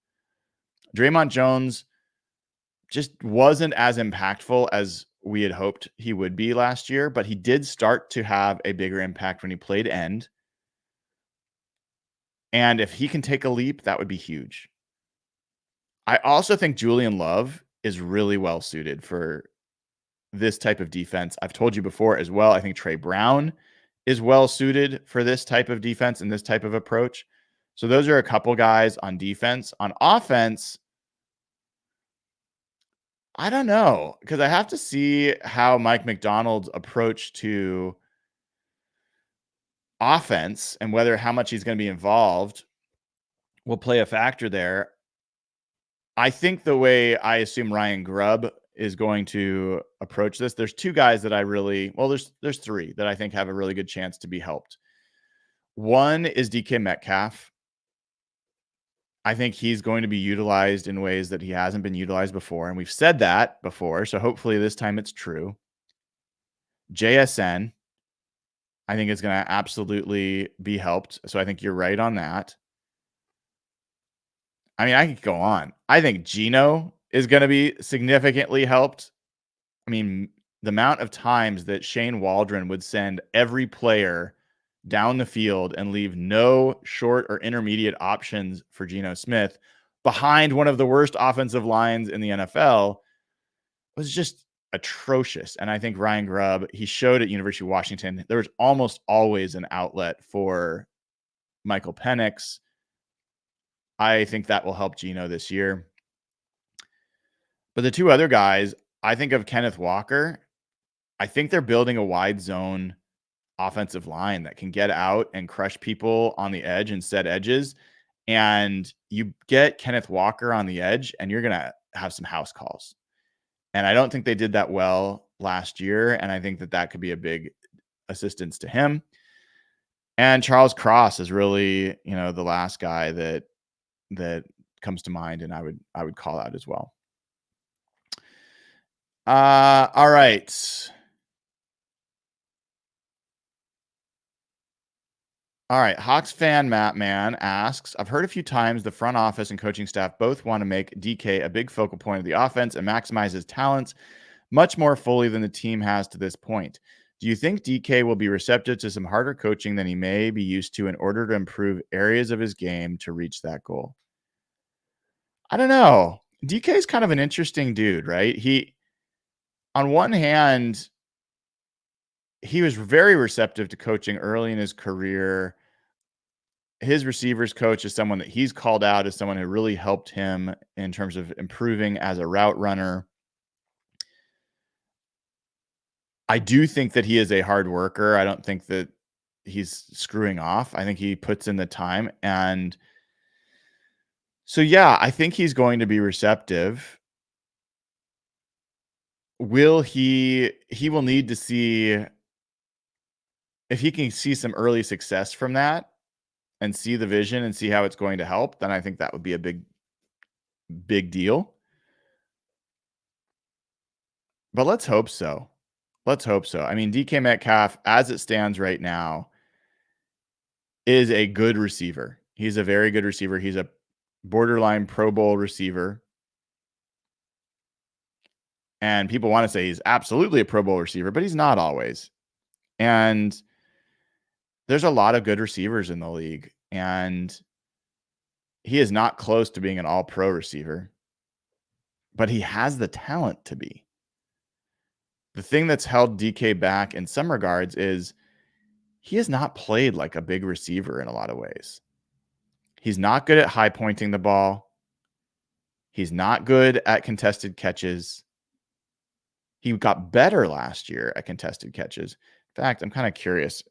Draymond Jones just wasn't as impactful as we had hoped he would be last year, but he did start to have a bigger impact when he played end. And if he can take a leap, that would be huge. I also think Julian Love is really well suited for this type of defense. I've told you before as well, I think Trey Brown is well suited for this type of defense and this type of approach. So those are a couple guys on defense. On offense, I don't know, because I have to see how Mike McDonald's approach to offense and how much he's going to be involved will play a factor there. I think the way I assume Ryan Grubb is going to approach this. There's two guys that I really, well, there's three that I think have a really good chance to be helped. One is DK Metcalf. I think he's going to be utilized in ways that he hasn't been utilized before. And we've said that before. So hopefully this time it's true. JSN, I think is going to absolutely be helped. So I think you're right on that. I mean, I could go on. I think Geno is going to be significantly helped. I mean, the amount of times that Shane Waldron would send every player down the field and leave no short or intermediate options for Geno Smith behind one of the worst offensive lines in the NFL was just atrocious. And I think Ryan Grubb, he showed at University of Washington, there was almost always an outlet for Michael Penix. I think that will help Geno this year. But the two other guys, I think of Kenneth Walker. I think they're building a wide zone offensive line that can get out and crush people on the edge and set edges. And you get Kenneth Walker on the edge and you're going to have some house calls. And I don't think they did that well last year. And I think that that could be a big assistance to him. And Charles Cross is really, the last guy that comes to mind, and I would call out as well. All right. All right. Hawks fan Matt Man asks, I've heard a few times the front office and coaching staff both want to make DK a big focal point of the offense and maximize his talents much more fully than the team has to this point. Do you think DK will be receptive to some harder coaching than he may be used to in order to improve areas of his game to reach that goal? I don't know. DK is kind of an interesting dude, right? On one hand, he was very receptive to coaching early in his career. His receivers coach is someone that he's called out as someone who really helped him in terms of improving as a route runner. I do think that he is a hard worker. I don't think that he's screwing off. I think he puts in the time. And so, yeah, I think he's going to be receptive. He will need to see if he can see some early success from that and see the vision and see how it's going to help, then I think that would be a big deal. But let's hope so. Let's hope so. I mean, DK Metcalf, as it stands right now, is a good receiver. He's a very good receiver. He's a borderline Pro Bowl receiver. And people want to say he's absolutely a Pro Bowl receiver, but he's not always. And there's a lot of good receivers in the league. And he is not close to being an all-pro receiver, but he has the talent to be. The thing that's held DK back in some regards is he has not played like a big receiver in a lot of ways. He's not good at high pointing the ball. He's not good at contested catches. He got better last year at contested catches. In fact, I'm kind of curious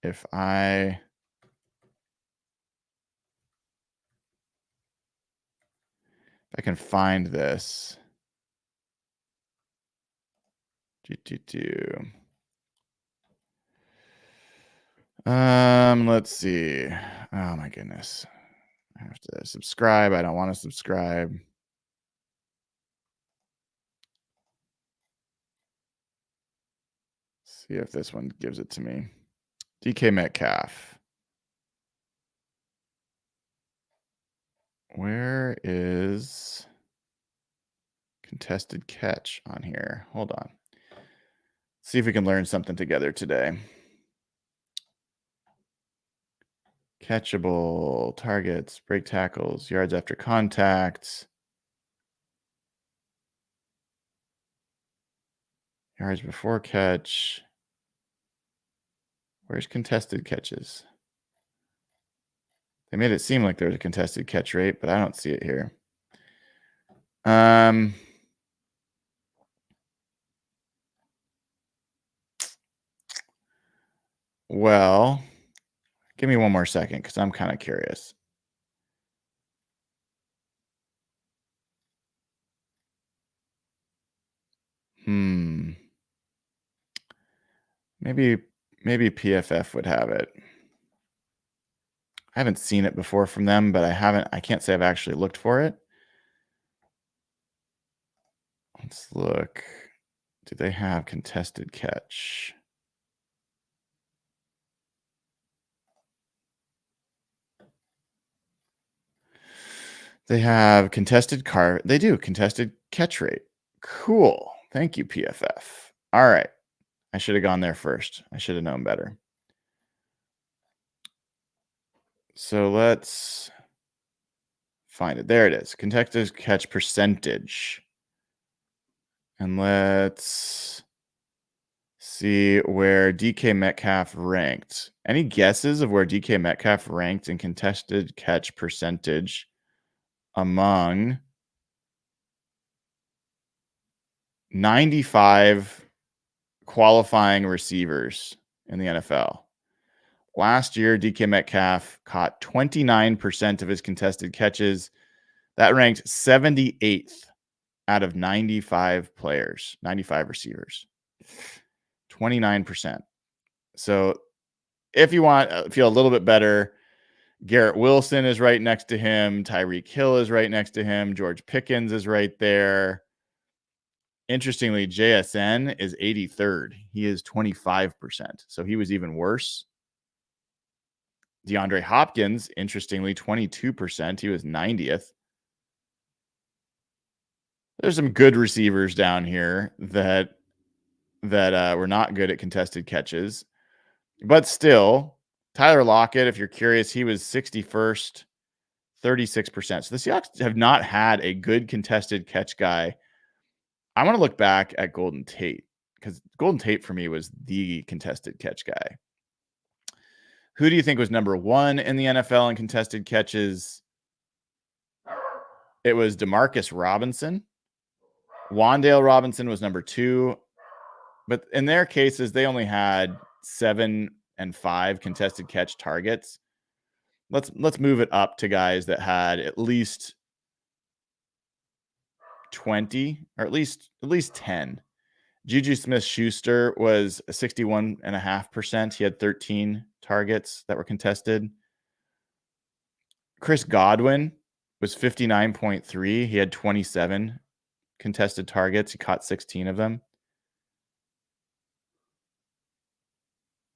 if I can find this. Let's see. Oh my goodness. I have to subscribe. I don't want to subscribe. See if this one gives it to me. DK Metcalf. Where is contested catch on here? Hold on. See if we can learn something together today. Catchable, targets, break tackles, yards after contact, yards before catch. Where's contested catches? They made it seem like there was a contested catch rate, but I don't see it here. Well, give me one more second because I'm kind of curious. Maybe PFF would have it. I haven't seen it before from them, but I can't say I've actually looked for it. Let's look. Do they have contested catch? They have they do contested catch rate. Cool. Thank you, PFF. All right. I should have gone there first. I should have known better. So let's find it. There it is. Contested catch percentage. And let's see where DK Metcalf ranked. Any guesses of where DK Metcalf ranked in contested catch percentage among 95 qualifying receivers in the NFL? Last year, DK Metcalf caught 29% of his contested catches. That ranked 78th out of 95 players, 95 receivers. 29%. So if you want to feel a little bit better, Garrett Wilson is right next to him. Tyreek Hill is right next to him. George Pickens is right there. Interestingly, JSN is 83rd. He is 25%. So he was even worse. DeAndre Hopkins, interestingly, 22%. He was 90th. There's some good receivers down here that were not good at contested catches. But still, Tyler Lockett, if you're curious, he was 61st, 36%. So the Seahawks have not had a good contested catch guy. I want to look back at Golden Tate, because Golden Tate for me was the contested catch guy. Who do you think was number one in the NFL in contested catches? It was Demarcus Robinson. Wan'Dale Robinson was number two. But in their cases, they only had 7 and 5 contested catch targets. Let's move it up to guys that had at least 20 or at least 10. Juju Smith-Schuster was 61.5%. He had 13 targets that were contested. Chris Godwin was 59.3. He had 27 contested targets. He caught 16 of them.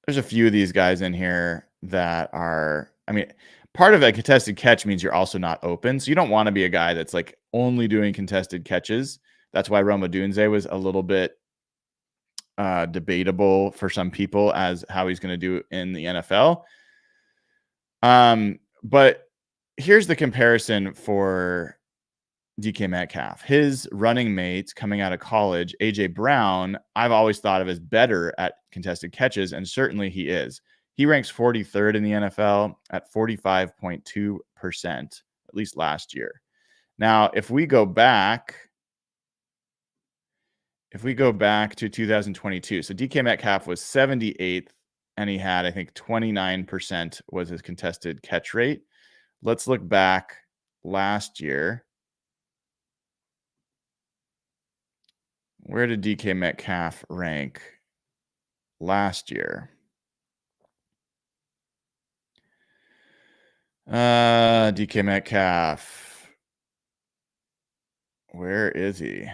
There's a few of these guys in here that are, part of a contested catch means you're also not open. So you don't want to be a guy that's like only doing contested catches. That's why Rome Odunze was a little bit debatable for some people as how he's going to do in the NFL. But here's the comparison for DK Metcalf. His running mates coming out of college, AJ Brown, I've always thought of as better at contested catches, and certainly he is. He ranks 43rd in the NFL at 45.2%, at least last year. Now, if we go back to 2022, so DK Metcalf was 78th, and he had, I think, 29% was his contested catch rate. Let's look back last year. Where did DK Metcalf rank last year? DK Metcalf. Where is he?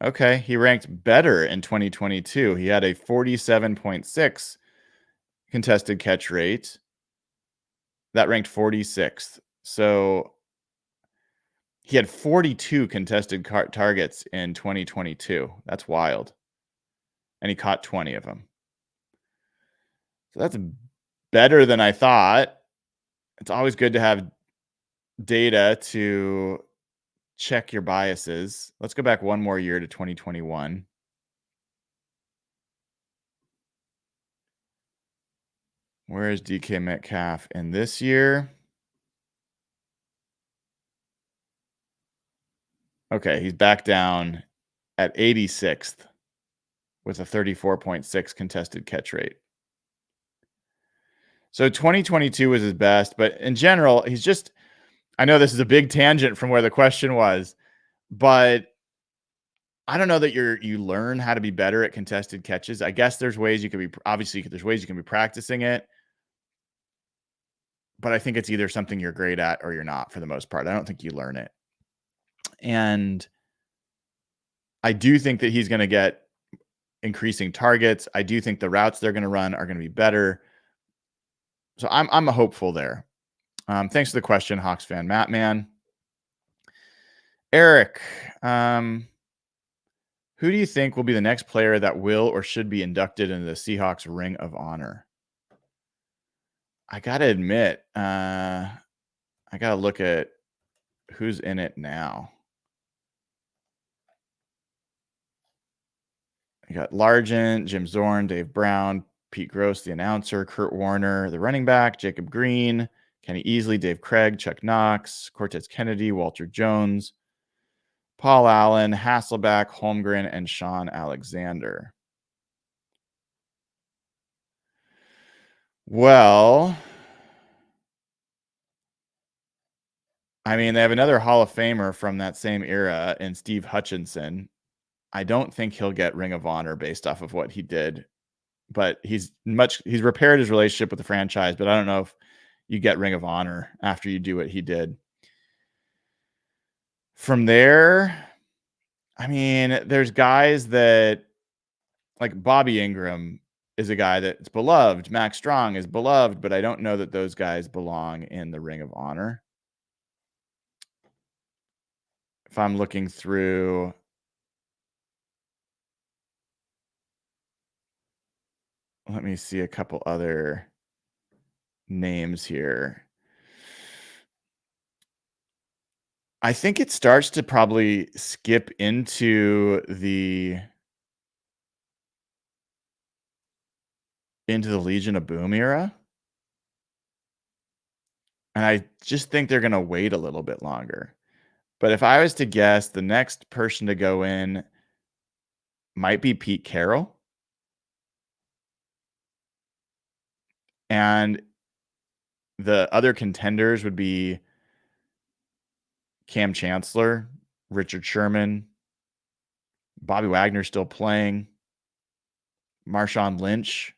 Okay, he ranked better in 2022. He had a 47.6 contested catch rate. That ranked 46th. So he had 42 contested targets in 2022. That's wild. And he caught 20 of them. So that's better than I thought. It's always good to have data to check your biases. Let's go back one more year to 2021. Where is DK Metcalf in this year? Okay, he's back down at 86th with a 34.6 contested catch rate. So 2022 was his best, but in general, I know this is a big tangent from where the question was. But I don't know that you learn how to be better at contested catches. I guess there's ways you can be obviously there's ways you can be practicing it, but I think it's either something you're great at or you're not for the most part. I don't think you learn it. And I do think that he's going to get increasing targets. I do think the routes they're going to run are going to be better. So I'm a hopeful there. Thanks for the question, Hawks fan, Matt man. Eric, who do you think will be the next player that will or should be inducted into the Seahawks Ring of Honor? I gotta admit, I gotta look at who's in it now. I got Largent, Jim Zorn, Dave Brown, Pete Gross, the announcer, Kurt Warner, the running back, Jacob Green, Kenny Easley, Dave Craig, Chuck Knox, Cortez Kennedy, Walter Jones, Paul Allen, Hasselback, Holmgren, and Sean Alexander. Well, I mean, they have another Hall of Famer from that same era in Steve Hutchinson. I don't think he'll get Ring of Honor based off of what he did, but he's repaired his relationship with the franchise, but I don't know if you get Ring of Honor after you do what he did. From there, I mean, there's guys that like Bobby Ingram is a guy that's beloved. Max Strong is beloved, but I don't know that those guys belong in the Ring of Honor. If I'm looking through, let me see a couple other names here. I think it starts to probably skip into the Legion of Boom era. And I just think they're going to wait a little bit longer. But if I was to guess, the next person to go in might be Pete Carroll. And the other contenders would be Cam Chancellor, Richard Sherman, Bobby Wagner still playing, Marshawn Lynch.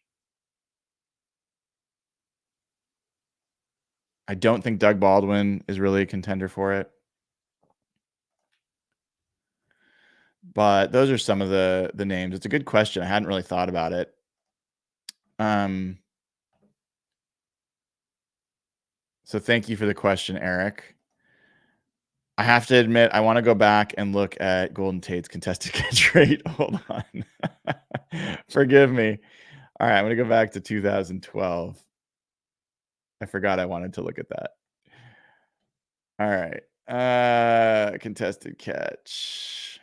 I don't think Doug Baldwin is really a contender for it. But those are some of the names. It's a good question. I hadn't really thought about it. So thank you for the question, Eric. I have to admit, I want to go back and look at Golden Tate's contested catch rate. Hold on. Forgive me. All right, I'm going to go back to 2012. I forgot I wanted to look at that. All right. Contested catch.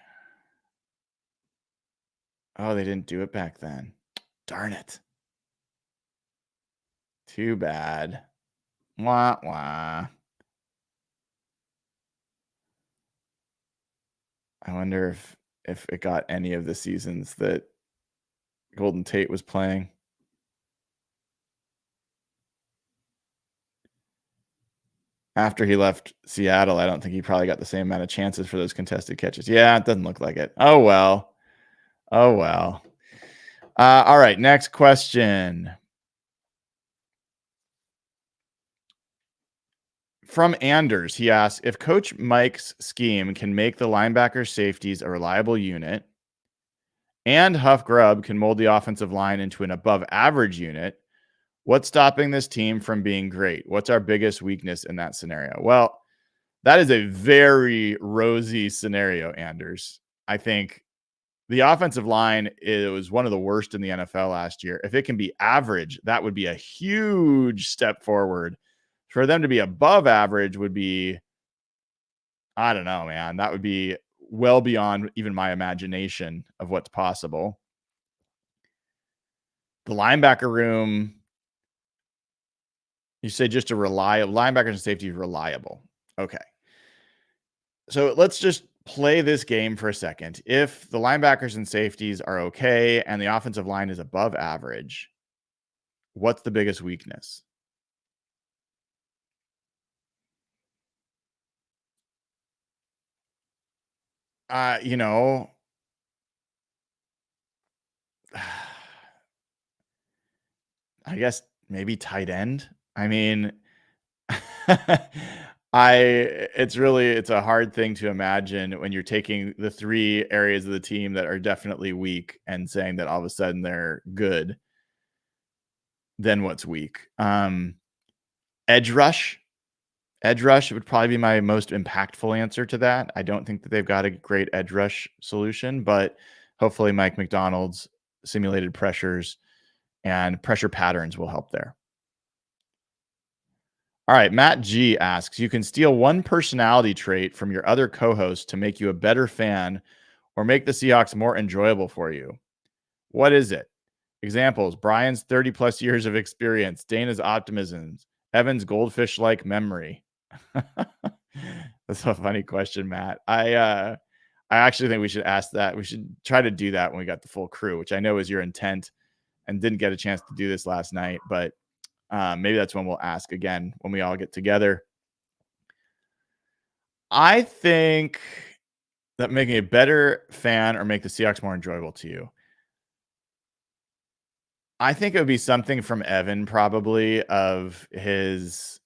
Oh, they didn't do it back then. Darn it. Too bad. Wah, wah. I wonder if it got any of the seasons that Golden Tate was playing. After he left Seattle, I don't think he probably got the same amount of chances for those contested catches. Yeah, it doesn't look like it. Oh, well. Oh, well. All right, next question. From Anders, he asks, if Coach Mike's scheme can make the linebacker safeties a reliable unit and Huff Grubb can mold the offensive line into an above average unit, what's stopping this team from being great? What's our biggest weakness in that scenario? Well, that is a very rosy scenario, Anders. I think the offensive line was one of the worst in the NFL last year. If it can be average, that would be a huge step forward. For them to be above average would be, I don't know, man. That would be well beyond even my imagination of what's possible. The linebacker room, you say just a reliable linebackers and safety reliable. Okay. So let's just play this game for a second. If the linebackers and safeties are okay and the offensive line is above average, what's the biggest weakness? You know, I guess maybe tight end. I mean, I it's a hard thing to imagine when you're taking the 3 areas of the team that are definitely weak and saying that all of a sudden they're good, then what's weak? Edge rush. Edge rush would probably be my most impactful answer to that. I don't think that they've got a great edge rush solution, but hopefully Mike McDonald's simulated pressures and pressure patterns will help there. All right, Matt G asks, you can steal one personality trait from your other co-host to make you a better fan or make the Seahawks more enjoyable for you. What is it? Examples: Brian's 30 plus years of experience, Dana's optimisms, Evan's goldfish like memory. That's a funny question, Matt. I actually think we should ask that. We should try to do that when we got the full crew, which I know is your intent and didn't get a chance to do this last night, but maybe that's when we'll ask again when we all get together. I think that making a better fan or make the Seahawks more enjoyable to you. I think it would be something from Evan, probably, of his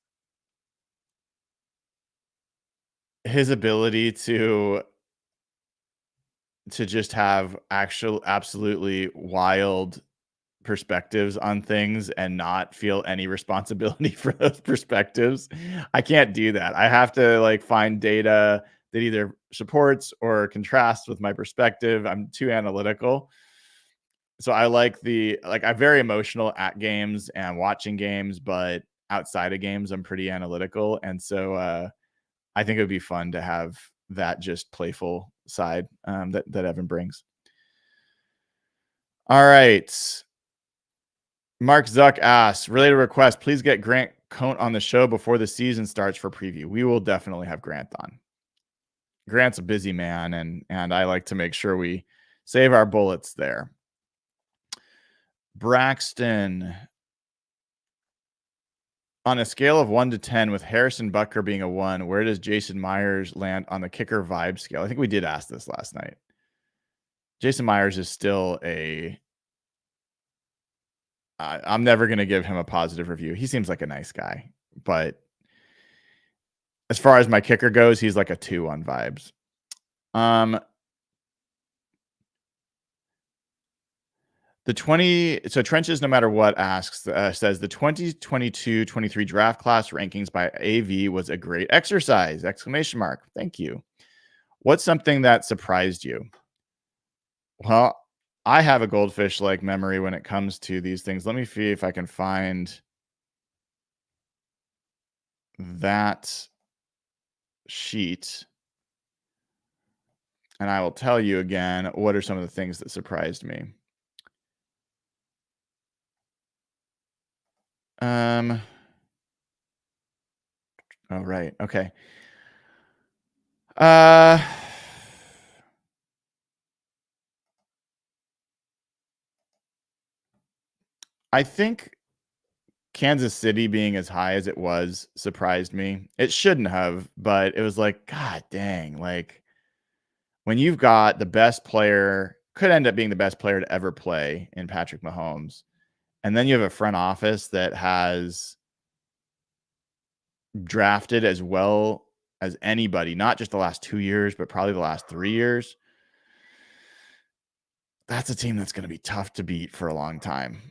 ability to just have actual absolutely wild perspectives on things and not feel any responsibility for those perspectives. I can't do that. I have to like find data that either supports or contrasts with my perspective. I'm too analytical. So I I'm very emotional at games and watching games, but outside of games, I'm pretty analytical. And so I think it would be fun to have that just playful side that Evan brings. All right. Mark Zuck asks, related request, please get Grant Cohn on the show before the season starts for preview. We will definitely have Grant on. Grant's a busy man, and I like to make sure we save our bullets there. Braxton, on a scale of 1 to 10, with Harrison Butker being a 1, where does Jason Myers land on the kicker vibe scale? I think we did ask this last night. Jason Myers is still I'm never going to give him a positive review. He seems like a nice guy, but as far as my kicker goes, he's like a 2 on vibes. So Trenches no matter what asks says the 2022-23 draft class rankings by AV was a great exercise! ! Thank you. What's something that surprised you? Well, I have a goldfish like memory when it comes to these things. Let me see if I can find that sheet. And I will tell you again, what are some of the things that surprised me? Oh, right. Okay. I think Kansas City being as high as it was surprised me. It shouldn't have, but it was like, God dang, like when you've got the best player, could end up being the best player to ever play in Patrick Mahomes, and then you have a front office that has drafted as well as anybody, not just the last 2 years, but probably the last 3 years. That's a team that's going to be tough to beat for a long time.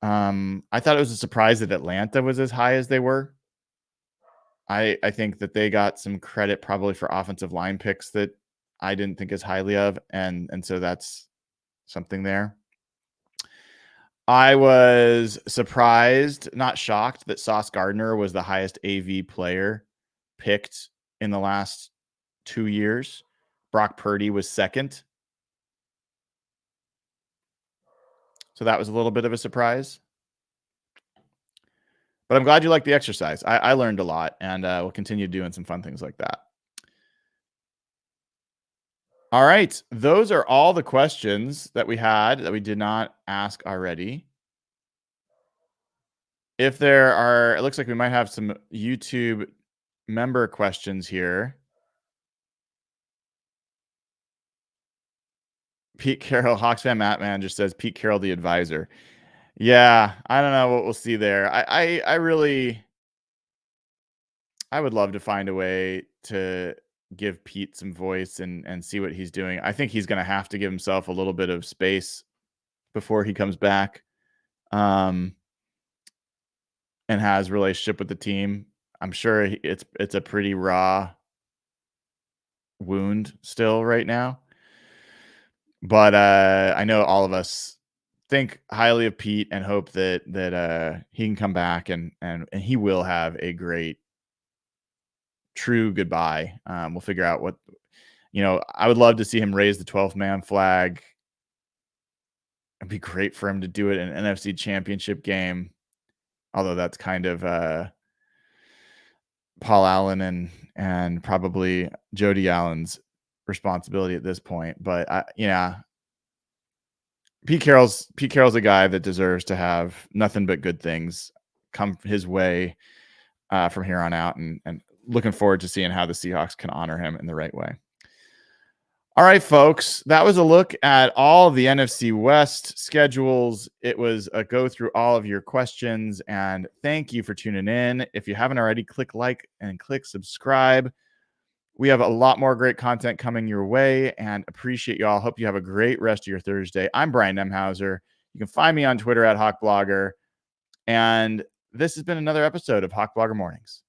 I thought it was a surprise that Atlanta was as high as they were. I think that they got some credit probably for offensive line picks that I didn't think as highly of, and so that's something there. I was surprised, not shocked, that Sauce Gardner was the highest AV player picked in the last 2 years. Brock Purdy was second. So that was a little bit of a surprise. But I'm glad you liked the exercise. I learned a lot, and we'll continue doing some fun things like that. All right. Those are all the questions that we had that we did not ask already. If there are, it looks like we might have some YouTube member questions here. Pete Carroll, Hawks fan Matt Man just says Pete Carroll, the advisor. Yeah, I don't know what we'll see there. I really, I would love to find a way to give Pete some voice and see what he's doing. I think he's going to have to give himself a little bit of space before he comes back, um, and has relationship with the team. I'm sure it's a pretty raw wound still right now, but I know all of us think highly of Pete and hope that he can come back and he will have a great true goodbye. We'll figure out what, I would love to see him raise the 12th man flag. It'd be great for him to do it in an NFC championship game. Although that's kind of Paul Allen and probably Jody Allen's responsibility at this point. But Pete Carroll's a guy that deserves to have nothing but good things come his way from here on out, and looking forward to seeing how the Seahawks can honor him in the right way. All right, folks, that was a look at all the NFC West schedules. It was a go through all of your questions, and thank you for tuning in. If you haven't already, click like and click subscribe. We have a lot more great content coming your way, and appreciate you all. Hope you have a great rest of your Thursday. I'm Brian Nemhauser. You can find me on Twitter at HawkBlogger, and this has been another episode of Hawk Blogger Mornings.